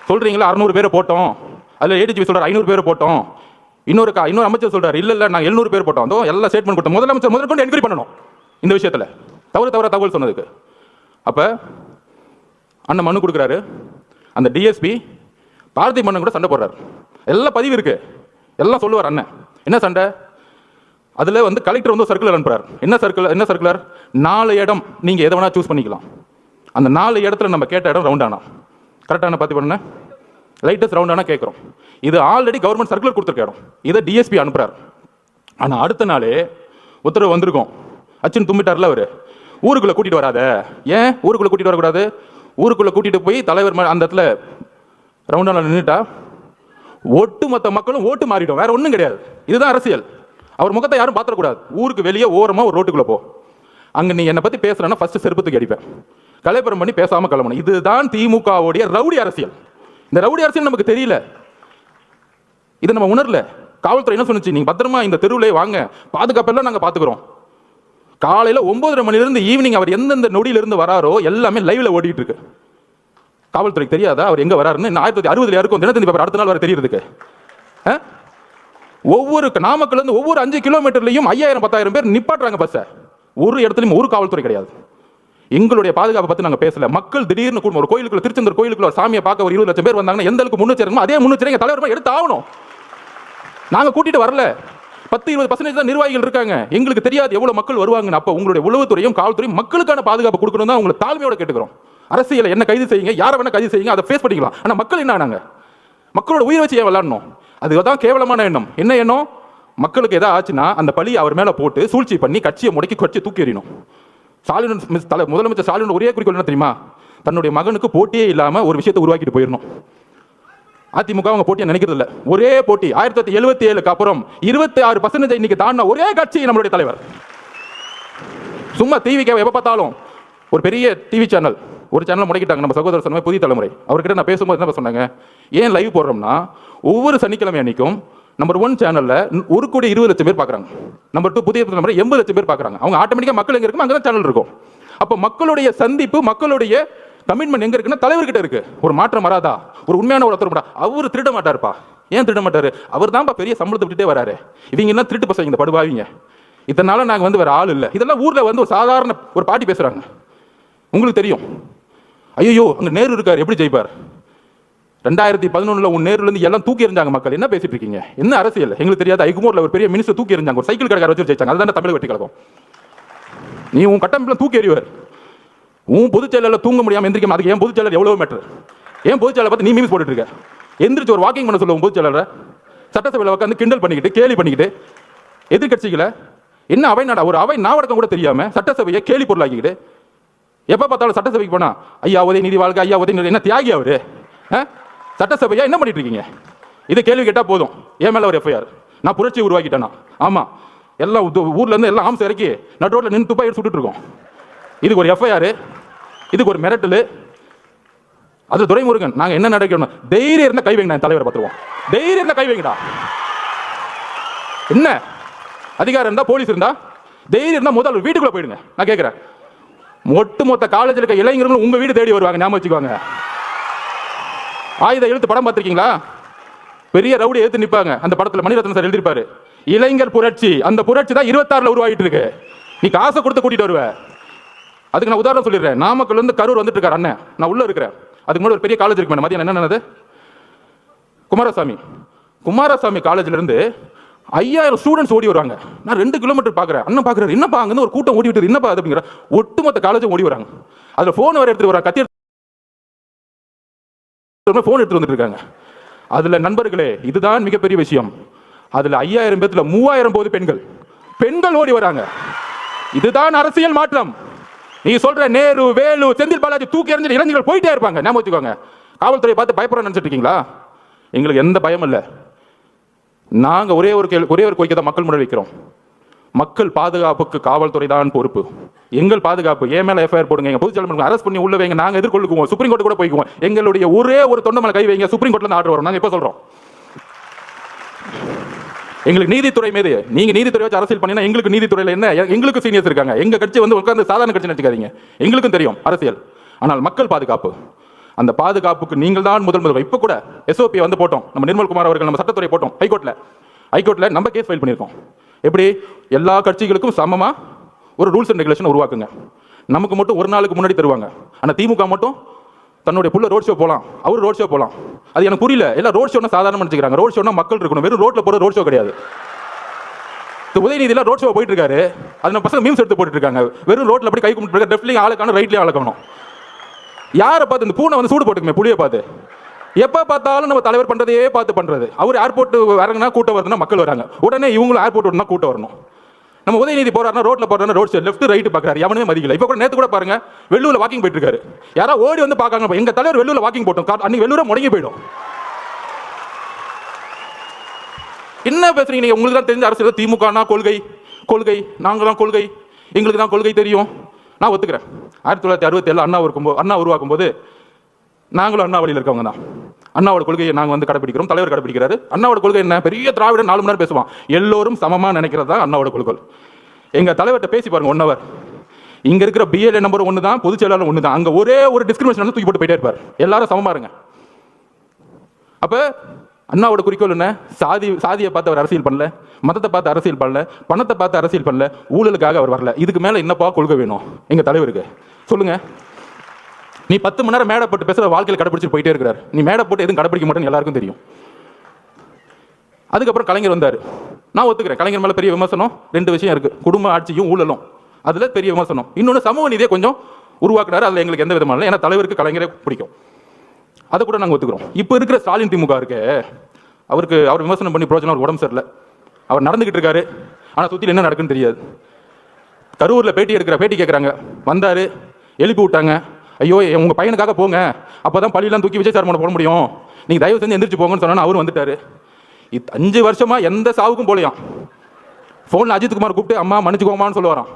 சொல்றீங்களா 600 பேரை போட்டோம், அதுல ஏடிஜிபி சொல்றாரு 500 பேரை போட்டோம், இன்னொரு அமைச்சர் சொல்றாரு இல்ல நாங்க 700 பேர் போட்டோம். அதோ எல்லாம் ஸ்டேட்மெண்ட் கொடுத்தோம். முதலமைச்சர் முதற்கொண்டு என்கொயரி பண்ணணும் இந்த விஷயத்துல, தவறு சொன்னதுக்கு. அப்ப அண்ணன் மனு கொடுக்குறாரு. அந்த டிஎஸ்பி பார்த்திபன் கூட சண்டை போடுறாரு. எல்லாம் பதிவு இருக்கு, எல்லாம் சொல்லுவார் அண்ணன். என்ன சண்டை? அதுல வந்து கலெக்டர் வந்து சர்க்குலர் அனுப்புறாரு. என்ன சர்க்குலர்? 4 இடம் நீங்க எதை வேணா சூஸ் பண்ணிக்கலாம். அந்த 4 இடத்துல நம்ம கேட்ட இடம் ரவுண்ட் ஆனா கரெக்டான பார்த்திபன் லைட்டஸ்ட் ரவுண்ட் ஆனா கேட்கிறோம். இது ஆல்ரெடி கவர்மெண்ட் சர்க்குலர் கொடுத்துருக்க இடம், இதை டிஎஸ்பி அனுப்புறாரு. ஆனா அடுத்த நாளே உத்தரவு வந்திருக்கும், அச்சுன்னு தும்பிட்டார்ல அவரு, ஊருக்குள்ள கூட்டிட்டு வராத. ஏன் ஊருக்குள்ள கூட்டிட்டு வரக்கூடாது? ஊருக்குள்ள கூட்டிட்டு போய் தலைவர் அந்த இடத்துல ரவுண்டான நின்றுட்டா ஒட்டுமொத்த மக்களும் ஓட்டு மாறிடும், வேற ஒன்றும் கிடையாது. இதுதான் அரசியல். அவர் முகத்தை யாரும் பார்த்துடக்கூடாது. ஊருக்கு வெளியே ஓரமா ஒரு ரோட்டுக்குள்ள போ, அங்க நீ என்னை பத்தி பேசுறேன்னா ஃபர்ஸ்ட் செருப்பத்துக்கு அடிப்பேன், கலைப்புறம் பண்ணி பேசாம கிளம்பணும். இதுதான் திமுகவுடைய ரவுடி அரசியல். இந்த ரவுடி அரசியல் நமக்கு தெரியல, இதை நம்ம உணரல. காவல்துறை என்ன சொன்னுச்சு? நீங்க பத்திரமா இந்த தெருவிலே வாங்க, பாதுகாப்பெல்லாம் நாங்க பாத்துக்கிறோம். காலையில 9:30 மணிலிருந்து ஈவினிங் அவர் எந்தெந்த நொடியிலிருந்து வராரோ எல்லாமே லைவ்ல ஓடிட்டு இருக்கு. காவல்துறைக்கு தெரியாதா அவர் எங்க வராருன்னு? 1960 இருக்கும் தினத்தந்தி பேப்பர் அடுத்த நாள் வர தெரியுறதுக்கு. ஒவ்வொரு நாமக்கல்ல இருந்து ஒவ்வொரு 5 கிலோமீட்டர்லையும் 5000-10,000 பேர் நிப்பாட்டுறாங்க பஸ்ஸை. ஒரு இடத்துலையும் ஒரு காவல்துறை கிடையாது. எங்களுடைய பாதுகாப்பை பத்தி நாங்க பேசல. மக்கள் திடீர்னு கூட ஒரு கோயிலுக்குள்ள, திருச்செந்தூர் கோயிலுக்குள்ள சாமியை பார்க்க ஒரு 20 லட்சம் பேர் வந்தாங்கன்னா எந்த அளவுக்கு முன்னெச்சரிக்கை அதே முன்னெச்சரிக்கை தலைவர் எடுத்து ஆகணும். நாங்க கூட்டிட்டு வரல, 10-20% தான் நிர்வாகிகள் இருக்காங்க. எங்களுக்கு தெரியாது எவ்வளவு மக்கள் வருவாங்கன்னு. அப்ப உங்களுடைய உளவுத்துறையும் காவல்துறையும் மக்களுக்கான பாதுகாப்பு கொடுக்கணும் தான் உங்களை தாழ்மையோட கேட்டுக்கிறோம். அரசியலை என்ன கைது செய்யுங்க, யாரை வேணா கைது செய்யுங்க, அதை ஃபேஸ் பண்ணிக்கலாம். ஆனா மக்கள் என்ன ஆனாங்க? மக்களோட உயிர் வச்சு ஏன் விளையாடணும்? அதுதான் கேவலமான எண்ணம். என்ன எண்ணம்? மக்களுக்கு எதாவது ஆச்சுன்னா அந்த பழி அவர் மேலே போட்டு சூழ்ச்சி பண்ணி கட்சியை முடக்கி கட்சியை தூக்கி எறியணும். ஸ்டாலின் முதலமைச்சர் ஸ்டாலின் ஒரே குறிக்கோள் என்ன தெரியுமா? தன்னுடைய மகனுக்கு போட்டியே இல்லாமல் ஒரு விஷயத்தை உருவாக்கிட்டு போயிடணும். அதிமுக அவங்க போட்டியை நினைக்கிறது இல்லை. ஒரே போட்டி 1977க்கு அப்புறம் 26% இன்னைக்கு தாண்டின ஒரே கட்சி நம்மளுடைய தலைவர். சும்மா டிவிக்கு எப்போ பார்த்தாலும் ஒரு பெரிய டிவி சேனல் ஒரு சேனல் முடக்கிட்டாங்க. நம்ம சகோதரர் சொன்ன புதிய தலைமுறை அவர்கிட்ட நான் பேசும்போது என்ன சொன்னாங்க, ஏன் லைவ் போடுறோம்னா ஒவ்வொரு சனிக்கிழமை அன்னைக்கும் நம்பர் 1 சேனல்ல 1,20,00,000 பேர் பார்க்குறாங்க. நம்பர் 2 புதிய தலைமுறை 80,00,000 பேர் பார்க்குறாங்க. அவங்க ஆட்டோமேட்டிக்காக மக்கள் எங்கே இருக்கும் அங்கே தான் சேனல் இருக்கும். அப்போ மக்களுடைய சந்திப்பு மக்களுடைய கமிட்மெண்ட் எங்க இருக்குன்னா தலைவர்கிட்ட இருக்கு. ஒரு மாற்றம் வராதா? ஒரு உண்மையான ஒருத்தர் அவர் திருட மாட்டாருப்பா. ஏன் திருட மாட்டாரு? அவர் தான் பெரிய சம்பளத்தை விட்டுட்டே வராரு. இவங்க என்ன திருட்டு பசங்க இந்த படுவாவிங்க. இதனால நாங்கள் வேற ஆள் இல்லை. இதெல்லாம் ஊர்ல ஒரு சாதாரண ஒரு பாட்டி பேசுறாங்க. உங்களுக்கு தெரியும், ஐயோ அங்க நேரு இருக்காரு எப்படி ஜெயிப்பார்? 2011 உன் நேருலேருந்து எல்லாம் தூக்கி எறிஞ்சாங்க. மக்கள் என்ன பேசிட்டு இருக்கீங்க? என்ன அரசியல் எங்களுக்கு தெரியாது. ஐகுமூர்ல ஒரு பெரிய மினிஸ்டர் தூக்கி எறிஞ்சாங்க. ஒரு சைக்கிள் கடைக்கார வச்சு ஜெயிச்சாங்க. அதுதான் தமிழக வெற்றி கழகம். நீ உன் கட்டமைப்பில் தூக்கி எறிவார். உன் பொதுச்செயலில் தூங்க முடியாமல் எந்திரிக்க. அதுக்கு ஏன் பொதுச்செயலர் எவ்வளவு மீட்டர்? ஏன் பொதுச்செயலை பார்த்து நீ மீம்ஸ் போட்டுட்டு இருக்க? எந்திரிச்சு ஒரு வாக்கிங் பண்ண சொல்லுவோம் பொதுச்செயலரை. சட்டசபையில் உட்காந்து கிண்டல் பண்ணிக்கிட்டு கேலி பண்ணிக்கிட்டு எதிர்கட்சிகளை என்ன அவை நாடா ஒரு அவை நாவடக்கம் கூட தெரியாம சட்டசபையை கேலி பொருளாக்கிக்கிட்டு எப்ப பார்த்தாலும் சட்டசபைக்கு போனா ஐயா உதயநிதி வாழ்க்கை, ஐயா உதயநிதி என்ன தியாகி அவரு? சட்டசபையா என்ன பண்ணிட்டு இருக்கீங்க? இது கேள்வி கேட்டா போதும். என் மேல ஒரு எஃப்ஐஆர். நான் புரட்சி உருவாக்கிட்டேனா? ஆமா. எல்லாம் ஊர்ல இருந்து எல்லாம் ஆம்ஸ் இறக்கி நடுரோட்ல நின்று துப்பாக்கி சுட்டுட்டு இருக்கோம். இதுக்கு ஒரு எஃப்ஐஆர், இதுக்கு ஒரு மிரட்டல். அது துரைமுருகன். நாங்க என்ன நடக்கணும்? தைரியம் இருந்தா கை வைங்க, நான் தலைவரை பார்த்துருவோம். தைரியம் இருந்தா கை வைங்கடா. என்ன அதிகாரம் இருந்தா, போலீஸ் இருந்தா, தைரியம் இருந்தா முதல் வீட்டுக்குள்ள போயிடுங்க. நான் கேட்கிறேன், ஒட்டுமொத்த காலேஜில் இருக்க இளைஞர்களும் உங்க வீடு தேடி வருவாங்க. ஞாபகம் வச்சுக்கோங்க. ஆயுத எழுத்து படம் பார்த்திருக்கீங்களா? பெரிய ரவுடி எழுத்து நிற்பாங்க. அந்த படத்தில் மணிரத்னம் சார் எழுதியிருப்பாரு, இளைஞர் புரட்சி. அந்த புரட்சி தான் 26ல் உருவாகிட்டு இருக்கு. நீ காசை கொடுத்து கூட்டிட்டு வருவ. அதுக்கு நான் உதாரணம் சொல்லிடுறேன். நாமக்கல் இருந்து கரூர் வந்துட்டு இருக்காரு அண்ணன். நான் உள்ள இருக்கிறேன். அதுக்கு முன்னாடி ஒரு பெரிய காலேஜ் இருக்கு. மதியம் என்ன நடந்தது? குமாரசாமி காலேஜ்ல இருந்து 5000 ஸ்டூடெண்ட்ஸ் ஓடி வருவாங்க. நான் 2 கிலோமீட்டர் பார்க்குறேன். அண்ணன் பார்க்குறாரு, என்னப்பா அங்கே ஒரு கூட்டம் ஓடி விட்டு என்னப்பா அப்படிங்கிற. ஒட்டுமொத்த காலேஜும் ஓடி வராங்க. அதில் ஃபோன் வர எடுத்துட்டு வராங்க, கத்தி ஃபோன் எடுத்துட்டு வந்துட்டு இருக்காங்க. அதில் நண்பர்களே, இதுதான் மிகப்பெரிய விஷயம். அதில் 5000 பேர்த்துல 3000 போது பெண்கள் ஓடி வராங்க. இதுதான் அரசியல் மாற்றம். நீ சொல்ற நேரு, வேலு, செந்தில் பாலாஜி தூக்கி எறிஞ்சு இளைஞர்கள் போயிட்டே இருப்பாங்க. ஞாபகம் வச்சுக்கோங்க. காவல்துறையை பார்த்து பயப்பட நினைச்சிட்டு இருக்கீங்களா? எங்களுக்கு எந்த பயம் இல்லை. நாங்க ஒரே ஒரு கோரிக்கை தான் மக்கள் முன்னாடி வைக்கிறோம். மக்கள் பாதுகாப்புக்கு காவல்துறை தான் பொறுப்பு. எங்கள் பாதுகாப்பு. என் மேல எஃப்ஐஆர் போடுங்க, எங்க பொதுச்செயலாளர் அரெஸ்ட் பண்ணி உள்ள வைங்க, நாங்க எதிர்கொள்ளுவோம். சுப்ரீம் கோர்ட் கூட போய்க்குவோம். எங்களுடைய ஒரே ஒரு தொண்டை மேல கை வைங்க, சுப்ரீம் கோர்ட்ல இருந்து ஆர்டர் வரும். நாங்க எப்ப சொல்றோம்? எங்களுக்கு நீதித்துறை மீது, நீங்க நீதித்துறை வச்சு அரசியல் பண்ணினா எங்களுக்கு நீதித்துறையில என்ன? எங்களுக்கு சீனியர்ஸ் இருக்காங்க. எங்க கட்சி உட்கார்ந்து சாதாரண கட்சி நினைச்சுக்காதீங்க. எங்களுக்கும் தெரியும் அரசியல். ஆனால் மக்கள் பாதுகாப்பு, அந்த பாதுகாப்புக்கு நீங்கள் தான் முதல். இப்ப கூட எஸ்ஓபி போட்டோம். நம்ம நிர்மல்குமார் அவர்கள் நம்ம சட்டத்துறை போட்டோம் ஹைகோர்ட்ல நம்ம கேஸ் ஃபைல் பண்ணியிருக்கோம். எப்படி எல்லா கட்சிகளுக்கும் சமமா ஒரு ரூல்ஸ் அண்ட் ரெகுலேஷன் உருவாக்குங்க. நமக்கு மட்டும் ஒரு நாளுக்கு முன்னாடி தருவாங்க. ஆனா திமுக மட்டும் தன்னுடைய புள்ள ரோட் ஷோ போலாம், அவர் ரோட் ஷோ போலாம். அது எனக்கு புரியல. எல்லாம் ரோட் ஷோனா சாதாரண நினைச்சுக்கிறாங்க. ரோட் ஷோனா மக்கள் இருக்கணும். வெறும் ரோட்ல போற ரோட் ஷோ கிடையாது. உதயநிதியில ரோட் ஷோ போயிட்டு இருக்காரு. அது நம்ம பசங்க மீம்ஸ் எடுத்து போட்டு இருக்காங்க. வெறும் ரோட்ல அப்படி கை கும்பிட்டு இருக்க. லெஃப்ட்லயும் ஆளுக்கான, ரைட்லயும் ஆளுக்கணும். யாரை பார்த்து? இந்த பூனை சூடு போட்டுக்குமே, புளியை பார்த்து. எப்ப பார்த்தாலும் நம்ம தலைவர் பண்றதையே பார்த்து பண்றது. அவர் ஏர்போர்ட் வரங்கன்னா கூட்டம் வருதுன்னா மக்கள் வராங்க. உடனே இவங்களும் ஏர்போர்ட் வரணும், கூட்டம் வரணும். நம்ம உதயநிதி போறாருன்னா ரோட்ல போறாருன்னா ரோட் சைடு லெஃப்ட் ரைட் பார்க்கறாரு. எவனுமே மதிக்கல. இப்ப கூட நேத்து கூட பாருங்க, வெள்ளூர்ல வாக்கிங் போயிட்டு இருக்காரு. யாரா ஓடி வந்து பார்க்காங்க. எங்க தலைவர் வெள்ளூர்ல வாக்கிங் போட்டோம். அன்னைக்கு வெள்ளூர முடங்கி போயிடும். என்ன பேசுறீங்க நீங்க? உங்களுக்கு தான் தெரிஞ்ச அரசியல். திமுகனா கொள்கை, நாங்க தான் கொள்கை, எங்களுக்கு தான் கொள்கை தெரியும். நான் ஒத்துக்கிறேன். 1967 அண்ணா உருவாக்கும் போது நாங்களும் அண்ணா வழியில் இருக்கவங்க தான். அண்ணாவோட கொள்கையை நாங்கள் கடைபிடிக்கிறோம். தலைவர் கடைபிடிக்கிறாரு. அண்ணாவோட கொள்கை என்ன? பெரிய திராவிட 4 மணி நேரம் பேசுவான். எல்லோரும் சமமா நினைக்கிறது தான் அண்ணாவோட கொள்கை. எங்க தலைவர்கிட்ட பேசி பாருங்க 1 hour. இங்க இருக்கிற பிஎல்ஏ நம்பர் 1 தான், பொதுச் செயலாளர் 1 தான். அங்க ஒரே ஒரு டிஸ்கிரிமினேஷன் தூக்கி போட்டு போயிட்டே இருப்பார். எல்லாரும் சமமா இருங்க. அப்ப அண்ணாவோட குறிக்கோள் என்ன? சாதியை பார்த்து அவர் அரசியல் பண்ணல, மதத்தை பார்த்து அரசியல் பண்ணல, பணத்தை பார்த்து அரசியல் பண்ணல, ஊழலுக்காக அவர் வரல. இதுக்கு மேல என்னப்பா கொள்கை வேணும் எங்க தலைவருக்கு? சொல்லுங்க. நீ 10 மணி நேரம் மேடை போட்டு பேசுற வாழ்க்கையில் கடைபிடிச்சு போயிட்டே இருக்கிறார். நீ மேடை போட்டு எதுவும் கடைபிடிக்க மாட்டேன்னு எல்லாருக்கும் தெரியும். அதுக்கப்புறம் கலைஞர் வந்தார். நான் ஒத்துக்கிறேன், கலைஞர் மேல பெரிய விமர்சனம். 2 விஷயம் இருக்கு, குடும்ப ஆட்சியும் ஊழலும். அதுல பெரிய விமர்சனம். இன்னொன்று சமூக நீதியை கொஞ்சம் உருவாக்குறாரு. அதுல எங்களுக்கு எந்த விதமான இல்லை. ஏன்னா தலைவருக்கு கலைஞரே பிடிக்கும். அதை கூட நாங்கள் ஒத்துக்கிறோம். இப்போ இருக்கிற ஸ்டாலின் திமுக இருக்கு, அவர் விமர்சனம் பண்ணி பிரோஜனம். அவர் உடம்பு சரியில்லை, அவர் நடந்துகிட்டு இருக்காரு, ஆனால் சுற்றில என்ன நடக்குன்னு தெரியாது. கரூரில் பேட்டி கேட்குறாங்க, வந்தார், எழுப்பி விட்டாங்க. ஐயோ உங்கள் பையனுக்காக போங்க, அப்போ தான் பள்ளியெல்லாம் தூக்கி விஜய் சார் மேலே போட முடியும், நீங்கள் தயவு செஞ்சு எந்திரிச்சு போங்கன்னு சொன்னால் அவர் வந்துட்டார். 5 வருஷமாக எந்த சாவுக்கும் போலையாம். ஃபோனில் அஜித்குமார் கூப்பிட்டு அம்மா மன்னிச்சுக்கோமான்னு சொல்லுவாராம்.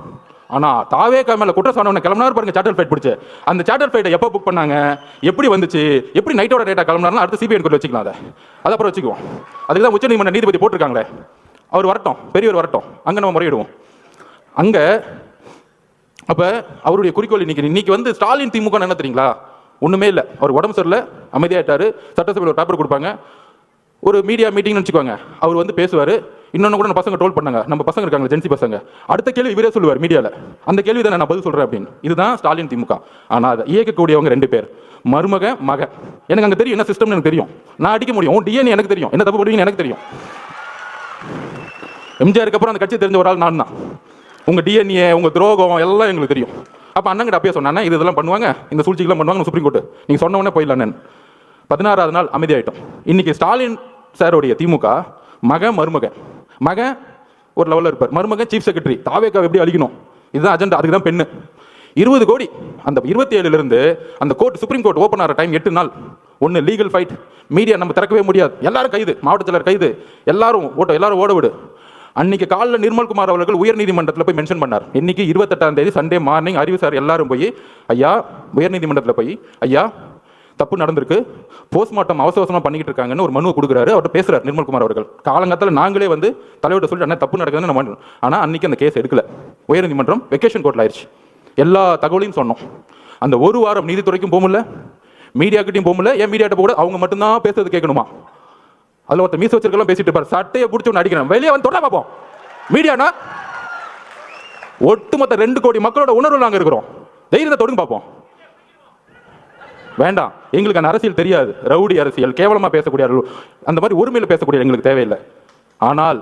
ஆனால் தாவேகா மேலே குற்றச்சாட்டு கிளம்பினார் பாருங்க, சார்ட்டர் ஃப்ளைட் பிடிச்சி. அந்த சார்ட்டர் ஃப்ளைட்டை எப்போ புக் பண்ணாங்க, எப்படி வந்துச்சு, எப்படி நைட்டோட டேட்டா கிளம்பினார்னு அடுத்து சிபிஐ என்கொயரி வச்சுக்கலாம். அதை அப்புறம் வச்சுக்குவோம். அதுக்கு தான் உச்சநீதிமன்ற நீதிபதி போட்டிருக்காங்களே, அவர் வரட்டும், பெரியவர் வரட்டும், அங்கே நம்ம முறையிடுவோம். அங்கே அப்போ அவருடைய குறிக்கோள் இன்னைக்கு வந்து ஸ்டாலின் திமுக என்ன தெரியுங்களா, ஒன்றுமே இல்லை. அவர் உடம்பு சரியில்லை, அமைதியாகிட்டார். சட்டசபையில் ஒரு பேப்பர் கொடுப்பாங்க, ஒரு மீடியா மீட்டிங்னு வச்சுக்கோங்க, அவர் வந்து பேசுவார். இன்னொன்று கூட பசங்க ட்ரோல் பண்ணாங்க, நம்ம பசங்க இருக்காங்க ஜென்சி பசங்க, அடுத்த கேள்வி இவரே சொல்லுவார் மீடியாவில், அந்த கேள்வி தான் நான் பதில் சொல்கிறேன் அப்படின்னு. இதுதான் ஸ்டாலின் திமுக. ஆனால் அதை இயக்கக்கூடியவங்க 2 பேர், மருமக மகன். எனக்கு அங்கே தெரியும் என்ன சிஸ்டம்னு எனக்கு தெரியும், நான் அடிக்க முடியும். டிஎன்ஏ எனக்கு தெரியும், என்ன தப்பு பண்ணுவீங்கன்னு எனக்கு தெரியும். எம்ஜிஆருக்கு அப்புறம் அந்த கட்சி தெரிஞ்ச ஒரு ஆள் நான் தான். உங்கள் டிஎன்ஏ, உங்கள் துரோகம் எல்லாம் எங்களுக்கு தெரியும். அப்போ அண்ணங்கிட்ட அப்பயே சொன்னானே, இதெல்லாம் பண்ணுவாங்க, இந்த சூழ்ச்சிக்கெல்லாம் பண்ணுவாங்க சுப்ரீம் கோர்ட்டு, நீங்கள் சொன்ன உடனே போயிடலான்னு. 16வது நாள் அமைதியாயிட்டோம். இன்னைக்கு ஸ்டாலின் சாருடைய திமுக மகன் மருமகன். மகன் ஒரு லெவலில் இருப்பார், மருமகன் சீஃப் செக்ரட்டரி. தாவேக்காவை எப்படி அழிக்கணும், இதுதான் அஜெண்டா. அதுக்கு தான் பெண்ணு 20 கோடி. அந்த 27லிருந்து அந்த கோர்ட், சுப்ரீம் கோர்ட் ஓப்பன் ஆகிற டைம் 8 நாள். ஒன்று லீகல் ஃபைட், மீடியா நம்ம திறக்கவே முடியாது, எல்லாரும் கைது, மாவட்ட செயலர் கைது, எல்லாரும் ஓட விடு. அன்னைக்கு காலையில் நிர்மல்குமார் அவர்கள் உயர்நீதிமன்றத்தில் போய் மென்ஷன் பண்ணார். இன்னைக்கு 28ஆம் தேதி சண்டே மார்னிங் அறிவு சார் எல்லாரும் போய் ஐயா உயர்நீதிமன்றத்தில் போய் ஐயா தப்பு நடந்திருக்கு, போஸ்ட்மார்ட்டம் அவசரமாக பண்ணிக்கிட்டு இருக்காங்கன்னு ஒரு மனுவை கொடுக்குறாரு. அவர்கிட்ட பேசுறாரு நிர்மல்குமார் அவர்கள். காலங்காலத்தில் நாங்களே வந்து தலைவர்கிட்ட சொல்லிட்டு அண்ணா தப்பு நடக்குதுன்னு நம்ம, ஆனால் அன்னைக்கு அந்த கேஸ் எடுக்கல. உயர்நீதிமன்றம் வெக்கேஷன் கோர்ட்டில் ஆயிடுச்சு. எல்லா தகவலையும் சொன்னோம். அந்த ஒரு வாரம் நீதித்துறைக்கும் போகல, மீடியாக்கிட்டையும் போகல. ஏன் மீடியாட்ட போக அவங்க மட்டும்தான் பேசுறது கேட்கணுமா? அதில் ஒருத்தர் மீச வச்சிருக்கலாம் பேசிட்டு இருப்பார், சட்டையை பிடிச்சி ஒன்று அடிக்கிறேன், வெளியே வந்து தொடர பார்ப்போம். மீடியானா ஒட்டுமொத்த 2 கோடி மக்களோட உணர்வு நாங்கள் இருக்கிறோம், தைரியத்தை தொடுங்க பார்ப்போம். வேண்டாம், எங்களுக்கு அந்த அரசியல் தெரியாது, ரவுடி அரசியல், கேவலமாக பேசக்கூடிய அந்த மாதிரி உரிமையில் பேசக்கூடிய எங்களுக்கு தேவையில்லை. ஆனால்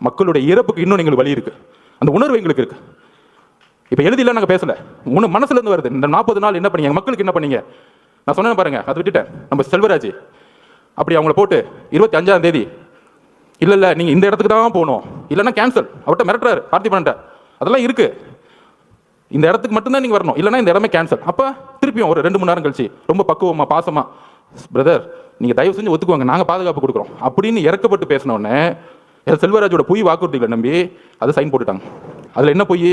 மக்களுடைய இறப்புக்கு இன்னும் எங்களுக்கு வழி இருக்கு, அந்த உணர்வு எங்களுக்கு இருக்கு. இப்போ எழுதில நாங்கள் பேசல, மனசுல இருந்து வருது. இந்த 40 நாள் என்ன பண்ணீங்க, மக்களுக்கு என்ன பண்ணீங்க? நான் சொன்னேன் பாருங்க, அதை விட்டுட்டேன். நம்ம செல்வராஜ் அப்படி அவங்கள போட்டு 25ஆம் தேதி இல்லை நீங்கள் இந்த இடத்துக்கு தான் போகணும், இல்லைன்னா கேன்சல், அவர்கிட்ட மிரட்டுறாரு பார்த்திபன்ட்ட. அதெல்லாம் இருக்கு, இந்த இடத்துக்கு மட்டும்தான் நீங்கள் வரணும், இல்லைன்னா இந்த இடமே கேன்சல். அப்போ திருப்பியும் ஒரு 2-3 நேரம் கழிச்சு ரொம்ப பக்குவமாக பாசமாக, பிரதர் நீங்கள் தயவு செஞ்சு ஒத்துக்குவாங்க, நாங்கள் பாதுகாப்பு கொடுக்குறோம் அப்படின்னு இறக்கப்பட்டு பேசினோடனே செல்வராஜோட பொய் வாக்குறுதிகளை நம்பி அதை சைன் போட்டுட்டாங்க. அதில் என்ன பொய்,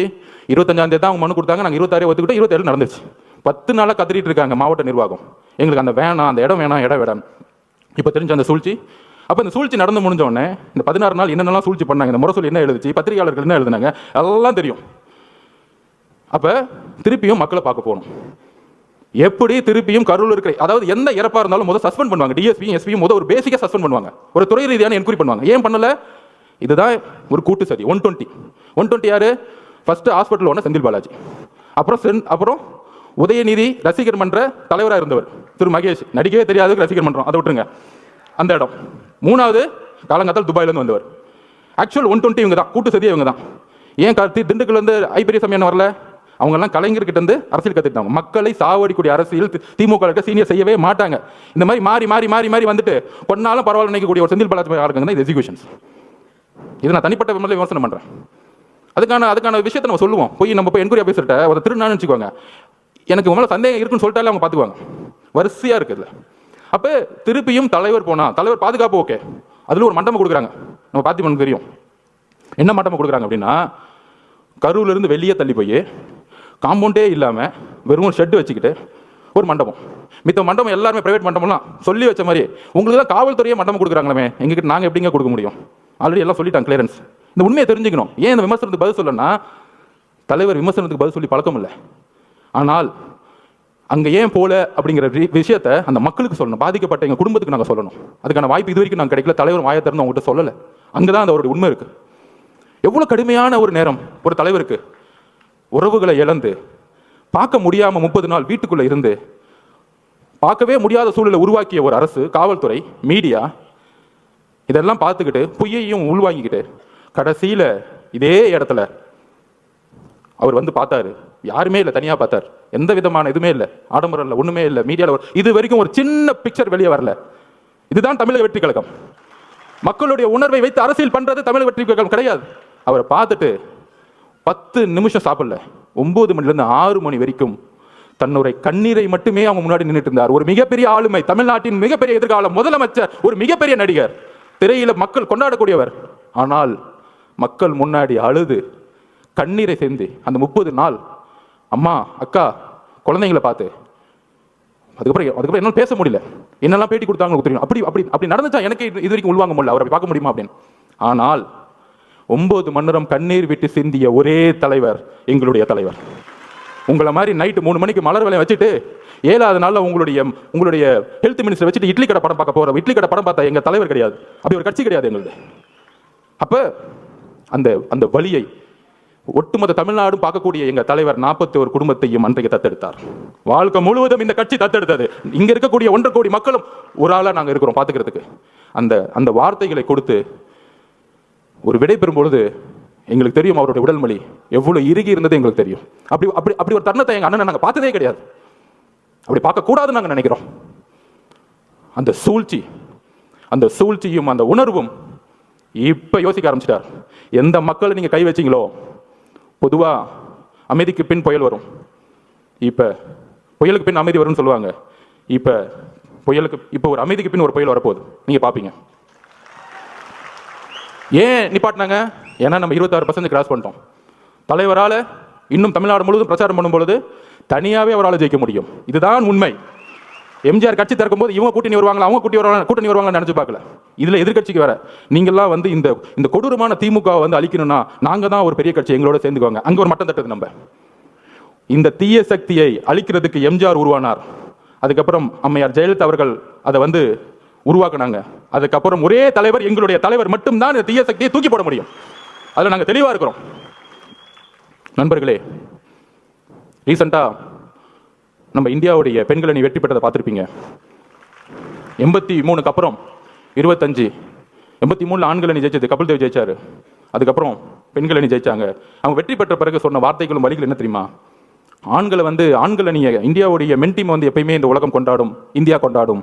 25ஆம் தேதி தான் அவங்க மனு கொடுத்தாங்க, நாங்கள் 26 ஒத்துக்கிட்டோம், 27 நடந்துச்சு. 10 நாளாக கத்திரிட்டு இருக்காங்க மாவட்ட நிர்வாகம், எங்களுக்கு அந்த வேணாம், அந்த இடம் வேணாம், இடம் வேணாம். இப்போ தெரிஞ்ச அந்த சூழ்ச்சி. அப்போ இந்த சூழ்ச்சி நடந்து முடிஞ்சோடனே இந்த 16 நாள் என்னென்னலாம் சூழ்ச்சி பண்ணாங்க, இந்த முரசொலி என்ன எழுதுச்சு, பத்திரிகையாளர்கள் என்ன எழுதுனாங்க, அதெல்லாம் தெரியும். அப்போ திருப்பியும் மக்களை பார்க்க போகணும். எப்படி திருப்பியும் கரூரில் இருக்கிற, அதாவது எந்த இறப்பாக இருந்தாலும் முதல் சஸ்பெண்ட் பண்ணுவாங்க, டிஎஸ்பியும் எஸ்பியும் முதல் ஒரு பேசிக்காக சஸ்பெண்ட் பண்ணுவாங்க, ஒரு துறை ரீதியான என்கொயரி பண்ணுவாங்க. ஏன் பண்ணல? இதுதான் ஒரு கூட்டு சதி. 120 யாரு? ஃபர்ஸ்ட் ஹாஸ்பிட்டல் ஒன்று செந்தில் பாலாஜி, அப்புறம் உதயநிதி ரசிகர் மன்ற தலைவராக இருந்தவர் திரு மகேஷ், நடிக்கவே தெரியாது ரசிகர் மன்றம், அதை விட்டுருங்க அந்த இடம். 3வது காலங்காத்தால் துபாயிலேருந்து வந்தவர். ஆக்சுவல் 120 இவங்க தான், கூட்டு சதி இவங்க தான். ஏன் திண்டுக்கல்லேருந்து ஐபெரிய சமயம் வரல? அவங்கெல்லாம் கலைஞர்கிட்ட இருந்து அரசியல் கற்றுக்கிட்டாங்க. மக்களை சாவடிக்கூடிய அரசியல் திமுக சீனியர் செய்யவே மாட்டாங்க. இந்த மாதிரி மாறி மாறி மாறி மாறி வந்துட்டு பொன்னாலும் பரவாயில்ல நினைக்கக்கூடிய ஒரு செந்தில் பாலாஜி ஆளுங்க இது எக்ஸிகியூஷன்ஸ். இது நான் தனிப்பட்ட விமர்சனம் பண்ணுறேன். அதுக்கான விஷயத்தை நம்ம சொல்லுவோம். போய் நம்ம போய் என்கொயரி ஆஃபீஸர்கிட்ட ஒரு திருநான்னு வச்சுக்கோங்க, எனக்கு உங்களால் சந்தேகம் இருக்குன்னு சொல்லிட்டாலே அவங்க பார்த்துக்குவாங்க. வரிசையாக இருக்குது. அப்போ திருப்பியும் தலைவர் போனால், தலைவர் பாதுகாப்பு ஓகே, அதில் ஒரு மண்டபம் கொடுக்குறாங்க. நம்ம பார்த்திபனுக்கு தெரியும் என்ன மண்டபம் கொடுக்குறாங்க அப்படின்னா, கரூர்லேருந்து வெளியே தள்ளி போய் காம்பவுண்டே இல்லாமல் வெறும் ஷெட்டு வச்சுக்கிட்டு ஒரு மண்டபம். மித்த மண்டபம் எல்லாருமே ப்ரைவேட் மண்டபம்லாம் சொல்லி வச்ச மாதிரி. உங்களுக்கு தான் காவல்துறையே மண்டபம் கொடுக்குறாங்களே, எங்ககிட்ட நாங்கள் எப்படிங்க கொடுக்க முடியும்? ஆல்ரெடி எல்லாம் சொல்லிட்டாங்க கிளியரன்ஸ். இந்த உண்மையை தெரிஞ்சுக்கணும். ஏன் இந்த விமர்சனத்துக்கு பதில் சொல்லணும்னா, தலைவர் விமர்சனத்துக்கு பதில் சொல்லி பழக்கம் இல்லை. ஆனால் அங்கே ஏன் போல அப்படிங்கிற விஷயத்தை அந்த மக்களுக்கு சொல்லணும், பாதிக்கப்பட்ட எங்கள் குடும்பத்துக்கு நாங்கள் சொல்லணும். அதுக்கான வாய்ப்பு இது வரைக்கும் நாங்கள் கிடைக்கல. தலைவர் வாயை திறந்து அவங்ககிட்ட சொல்லலை. அங்கே தான் அந்த அவருடைய உண்மை இருக்குது. எவ்வளோ கடுமையான ஒரு நேரம் ஒரு தலைவருக்கு. உறவுகளை இழந்து பார்க்க முடியாமல் 30 நாள் வீட்டுக்குள்ளே இருந்து பார்க்கவே முடியாத சூழலை உருவாக்கிய ஒரு அரசு, காவல்துறை, மீடியா இதெல்லாம் பார்த்துக்கிட்டு பொய்யையும் உள்வாங்கிக்கிட்டு கடைசியில் இதே இடத்துல அவர் வந்து பார்த்தாரு. யாருமே இல்லை, தனியாக பார்த்தார். எந்த விதமான இதுவுமே இல்லை, ஆடம்பரம் இல்லை, ஒன்றுமே இல்லை. மீடியாவில் இது வரைக்கும் ஒரு சின்ன பிக்சர் வெளியே வரல. இதுதான் தமிழக வெற்றி கழகம். மக்களுடைய உணர்வை வைத்து அரசியல் பண்றது தமிழக வெற்றி கழகம் கிடையாது. அவரை பார்த்துட்டு 10 நிமிஷம் சாப்பிடல, 9 மணிலிருந்து 6 மணி வரைக்கும் தன்னுடைய கண்ணீரை மட்டுமே அவங்க முன்னாடி நின்றுட்டு இருந்தார். ஒரு மிகப்பெரிய ஆளுமை, தமிழ்நாட்டின் மிகப்பெரிய எதிர்காலம், முதலமைச்சர், ஒரு மிகப்பெரிய நடிகர், திரையில மக்கள் கொண்டாடக்கூடியவர். ஆனால் மக்கள் முன்னாடி அழுது கண்ணீரை சேர்ந்து அந்த 30 நாள் அம்மா அக்கா குழந்தைங்களை பார்த்து அதுக்கப்புறம் என்னால பேச முடியல. என்னெல்லாம் பேட்டி கொடுத்தாங்க தெரியும். அப்படி அப்படி அப்படி நடந்துச்சா எனக்கு இது வரைக்கும் உள்வாங்க முடியல. அவரை பார்க்க முடியுமா அப்படின்னு. ஆனால் 9 மணி நேரம் கண்ணீர் விட்டு சிந்திய ஒரே தலைவர் எங்களுடைய தலைவர். உங்களை மாதிரி நைட்டு 3 மணிக்கு மலர் வேலையை வச்சுட்டு 7வது நாள்ல உங்களுடைய ஹெல்த் மினிஸ்டர் வச்சுட்டு இட்லி கடை படம் பார்க்க போற, இட்லி கடை படம் பார்த்தா எங்க தலைவர் கிடையாது. அப்படி ஒரு கட்சி கிடையாது எங்களுது. அப்ப அந்த அந்த வலியை ஒட்டுமொத்த தமிழ்நாடும் பார்க்கக்கூடிய எங்க தலைவர் 41 குடும்பத்தையும் அன்றைக்கு தத்தெடுத்தார். வாழ்க்கை முழுவதும் இந்த கட்சி தத்தெடுத்தது. இங்க இருக்கக்கூடிய 1.5 கோடி மக்களும் ஒரு ஆளா நாங்க இருக்கிறோம் பாத்துக்கிறதுக்கு. அந்த அந்த வார்த்தைகளை கொடுத்து ஒரு விடை பெறும் பொழுது எங்களுக்கு தெரியும் அவருடைய உடல் மொழி எவ்வளவு இறுகி இருந்தது எங்களுக்கு தெரியும். அப்படி அப்படி அப்படி ஒரு தருணத்தை எங்க அண்ணனை நாங்க பார்த்ததே கிடையாது. அப்படி பார்க்க கூடாதுன்னு நாங்க நினைக்கிறோம். அந்த சூழ்ச்சியும் அந்த உணர்வும் இப்ப யோசிக்க ஆரம்பிச்சிட்டார். எந்த மக்களை நீங்க கை வச்சீங்களோ, பொதுவா அமைதிக்கு பின் புயல் வரும், இப்ப புயலுக்கு பின் அமைதி வரும்னு சொல்லுவாங்க. இப்ப ஒரு அமைதிக்கு பின் ஒரு புயல் வரப்போகுது, நீங்க பாப்பீங்க. ஏன் நிப்பாட்டினாங்க? ஏன்னா நம்ம 26% கிராஸ் பண்ணிட்டோம். தலைவரால் இன்னும் தமிழ்நாடு முழுவதும் பிரச்சாரம் பண்ணும் பொழுது தனியாவே அவரால் ஜெயிக்க முடியும். இதுதான் உண்மை. எம்ஜிஆர் கட்சி திறக்கும் போது இவங்க கூட்டணி வருவாங்களா, அவங்க கூட்டணி வருவாங்கன்னு நினைச்சு பார்க்கல. இதுல எதிர்கட்சிக்கு வேற நீங்கெல்லாம் வந்து இந்த கொடூரமான திமுக வந்து அழிக்கணும்னா நாங்க தான் ஒரு பெரிய கட்சி, எங்களோட சேர்ந்துக்குவாங்க. அங்க ஒரு மட்டம் தட்டுது. நம்ம இந்த தீய சக்தியை அழிக்கிறதுக்கு எம்ஜிஆர் உருவானார். அதுக்கப்புறம் அம்மையார் ஜெயலலிதா அவர்கள் அதை வந்து உருவாக்குனாங்க. அதுக்கப்புறம் ஒரே தலைவர், எங்களுடைய தலைவர் மட்டும்தான் இந்த தீய சக்தியை தூக்கி போட முடியும். அதுல நாங்க தெளிவா இருக்கிறோம். நண்பர்களே, ரீசெண்டா நம்ம இந்தியாவுடைய பெண்கள் அணி வெற்றி பெற்றதை பார்த்துருப்பீங்க. 83க்கு அப்புறம் 25, 83ல் ஆண்கள் அணி ஜெயிச்சது கபில் தேவ் ஜெயிச்சாரு. அதுக்கப்புறம் பெண்கள் அணி ஜெயிச்சாங்க. அவங்க வெற்றி பெற்ற பிறகு சொன்ன வார்த்தைகளும் வழிகள் என்ன தெரியுமா? ஆண்கள் அணியை, இந்தியாவுடைய மென் டீம் வந்து எப்பயுமே இந்த உலகம் கொண்டாடும், இந்தியா கொண்டாடும்.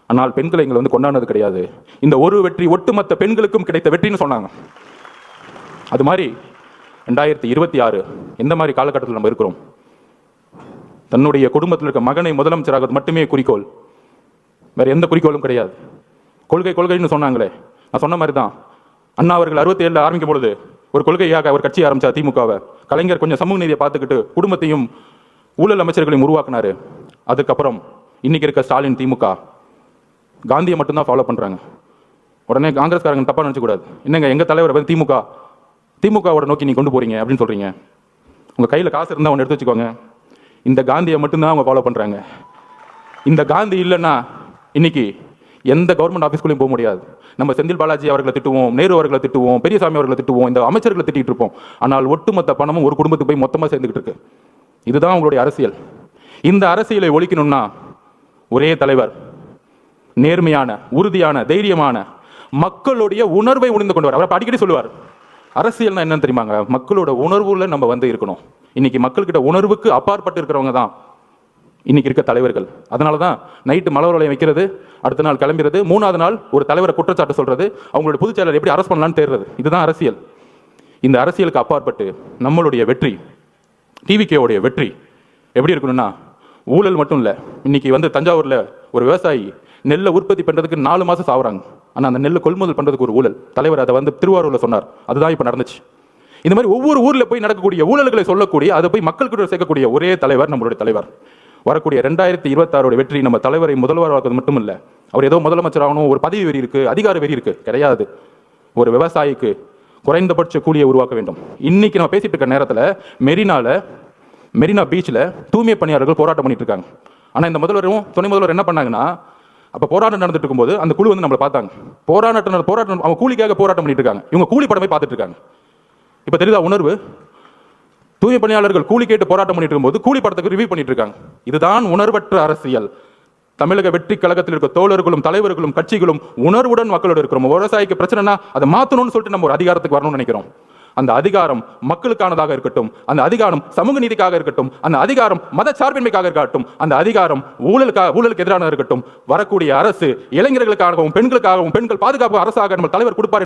ஆனால் பெண்களை எங்களை வந்து கொண்டாடுனது கிடையாது. இந்த ஒரு வெற்றி ஒட்டுமொத்த பெண்களுக்கும் கிடைத்த வெற்றின்னு சொன்னாங்க. அது மாதிரி 2026 எந்த மாதிரி காலகட்டத்தில் நம்ம இருக்கிறோம்? தன்னுடைய குடும்பத்தில் இருக்க மகனை முதலமைச்சராக மட்டுமே குறிக்கோள், வேற எந்த குறிக்கோளும் கிடையாது. கொள்கைன்னு சொன்னாங்களே, நான் சொன்ன மாதிரி தான். அண்ணா அவர்கள் 67 ஆரம்பிக்கும் பொழுது ஒரு கொள்கையாக ஒரு கட்சி ஆரம்பிச்சா திமுகவை. கலைஞர் கொஞ்சம் சமூக நீதியை பார்த்துக்கிட்டு குடும்பத்தையும் ஊழல் அமைச்சர்களையும் உருவாக்குனாரு. அதுக்கப்புறம் இன்னைக்கு இருக்க ஸ்டாலின் திமுக காந்தியை மட்டும்தான் ஃபாலோ பண்றாங்க. உடனே காங்கிரஸ்காரங்க தப்பா நினைச்ச கூடாது. என்னங்க எங்க தலைவர் வந்து திமுகவோட நோக்கி நீ கொண்டு போறீங்க அப்படின்னு சொல்றீங்க. உங்க கையில காசு இருந்தா ஒன்று எடுத்து வச்சுக்கோங்க. இந்த காந்தியை மட்டும்தான் அவங்க ஃபாலோ பண்றாங்க. இந்த காந்தி இல்லைன்னா இன்னைக்கு எந்த கவர்மெண்ட் ஆஃபீஸ்குள்ளேயும் போக முடியாது. நம்ம செந்தில் பாலாஜி அவர்களை திட்டுவோம், நேரு அவர்களை திட்டுவோம், பெரியசாமி அவர்களை திட்டுவோம், இந்த அமைச்சர்களை திட்டிட்டு இருப்போம். ஆனால் ஒட்டுமொத்த பணமும் ஒரு குடும்பத்துக்கு போய் மொத்தமாக சேர்ந்துக்கிட்டு இருக்கு. இதுதான் உங்களுடைய அரசியல். இந்த அரசியலை ஒழிக்கணும்னா ஒரே தலைவர், நேர்மையான, உறுதியான, தைரியமான, மக்களுடைய உணர்வை உணர்ந்து கொண்டு வர. அவர் அடிக்கடி சொல்லுவார், அரசியல்னா என்னன்னு தெரியுமாங்க? மக்களோட உணர்வுல நம்ம வந்து இருக்கணும். இன்னைக்கு மக்கள்கிட்ட உணர்வுக்கு அப்பாற்பட்டு இருக்கிறவங்க தான் இன்னைக்கு இருக்க தலைவர்கள். அதனால தான் நைட்டு மலர் வளையம் வைக்கிறது, அடுத்த நாள் கிளம்புறது, 3வது நாள் ஒரு தலைவரை குற்றச்சாட்டு சொல்றது, அவங்களோட பொதுச் செயலர் எப்படி அரெஸ்ட் பண்ணலான்னு தேடுறது. இதுதான் அரசியல். இந்த அரசியலுக்கு அப்பாற்பட்டு நம்மளுடைய வெற்றி, டிவிகேவுடைய வெற்றி எப்படி இருக்கணும்னா, ஊழல் மட்டும் இல்லை. இன்னைக்கு வந்து தஞ்சாவூர்ல ஒரு விவசாயி நெல்லை உற்பத்தி பண்றதுக்கு 4 மாசம் சாவுறாங்க. ஆனால் அந்த நெல்லை கொள்முதல் பண்றதுக்கு ஒரு ஊழல். தலைவர் அதை வந்து திருவாரூர்ல சொன்னார். அதுதான் இப்போ நடந்துச்சு. இந்த மாதிரி ஒவ்வொரு ஊர்ல போய் நடக்கக்கூடிய ஊழல்களை சொல்லக்கூடிய, அதை போய் மக்கள்கிட்ட சேர்க்கக்கூடிய ஒரே தலைவர் நம்மளுடைய தலைவர். வரக்கூடிய 2026 வெற்றி நம்ம தலைவரை முதல்வராக்குவது மட்டும் இல்லை. அவர் ஏதோ முதலமைச்சர் ஆகணும், ஒரு பதவி வெறி இருக்கு, அதிகார வெறி இருக்கு, கிடையாது. ஒரு விவசாயிக்கு குறைந்தபட்ச கூலியை உருவாக்க வேண்டும். இன்னைக்கு நம்ம பேசிட்டு இருக்க நேரத்தில் மெரினா பீச்சில் தூய்மை பணியாளர்கள் போராட்டம் பண்ணிட்டு இருக்காங்க. ஆனால் இந்த முதல்வரும் துணை முதல்வர் என்ன பண்ணாங்கன்னா, அப்போ போராட்டம் நடந்துட்டு இருக்கும்போது அந்த குழு வந்து நம்மளை பார்த்தாங்க. போராட்டம் அவங்க கூலிக்காக போராட்டம் பண்ணிட்டு இருக்காங்க. இவங்க கூலி படமே பார்த்துட்டு இருக்காங்க. இப்போ தெரியுதா உணர்வு? தூய்மை பணியாளர்கள் கூலி கேட்டு போராட்டம் பண்ணிட்டு இருக்கும்போது கூலி படத்துக்கு ரிவ்யூ பண்ணிட்டு இருக்காங்க. இதுதான் உணர்வற்ற அரசியல். தமிழக வெற்றி கழகத்தில் இருக்க தோழர்களும் தலைவர்களும் கட்சிகளும் உணர்வுடன் மக்களோடு இருக்கிறோம். விவசாயிக்கு பிரச்சனைனா அதை மாற்றணும்னு சொல்லிட்டு நம்ம ஒரு அதிகாரத்துக்கு வரணும்னு நினைக்கிறோம். அந்த அதிகாரம் மக்களுக்கானதாக இருக்கட்டும், அந்த அதிகாரம் சமூக நீதிக்காக இருக்கட்டும், அந்த அதிகாரம் மத சார்பின்மைக்காக இருக்கட்டும், அந்த அதிகாரம் ஊழலுக்கு எதிரான இருக்கட்டும். வரக்கூடிய அரசு இளைஞர்களுக்காகவும் பெண்களுக்காகவும் பெண்கள் பாதுகாப்பு அரசாக நம்ம தலைவர் கொடுப்பார்.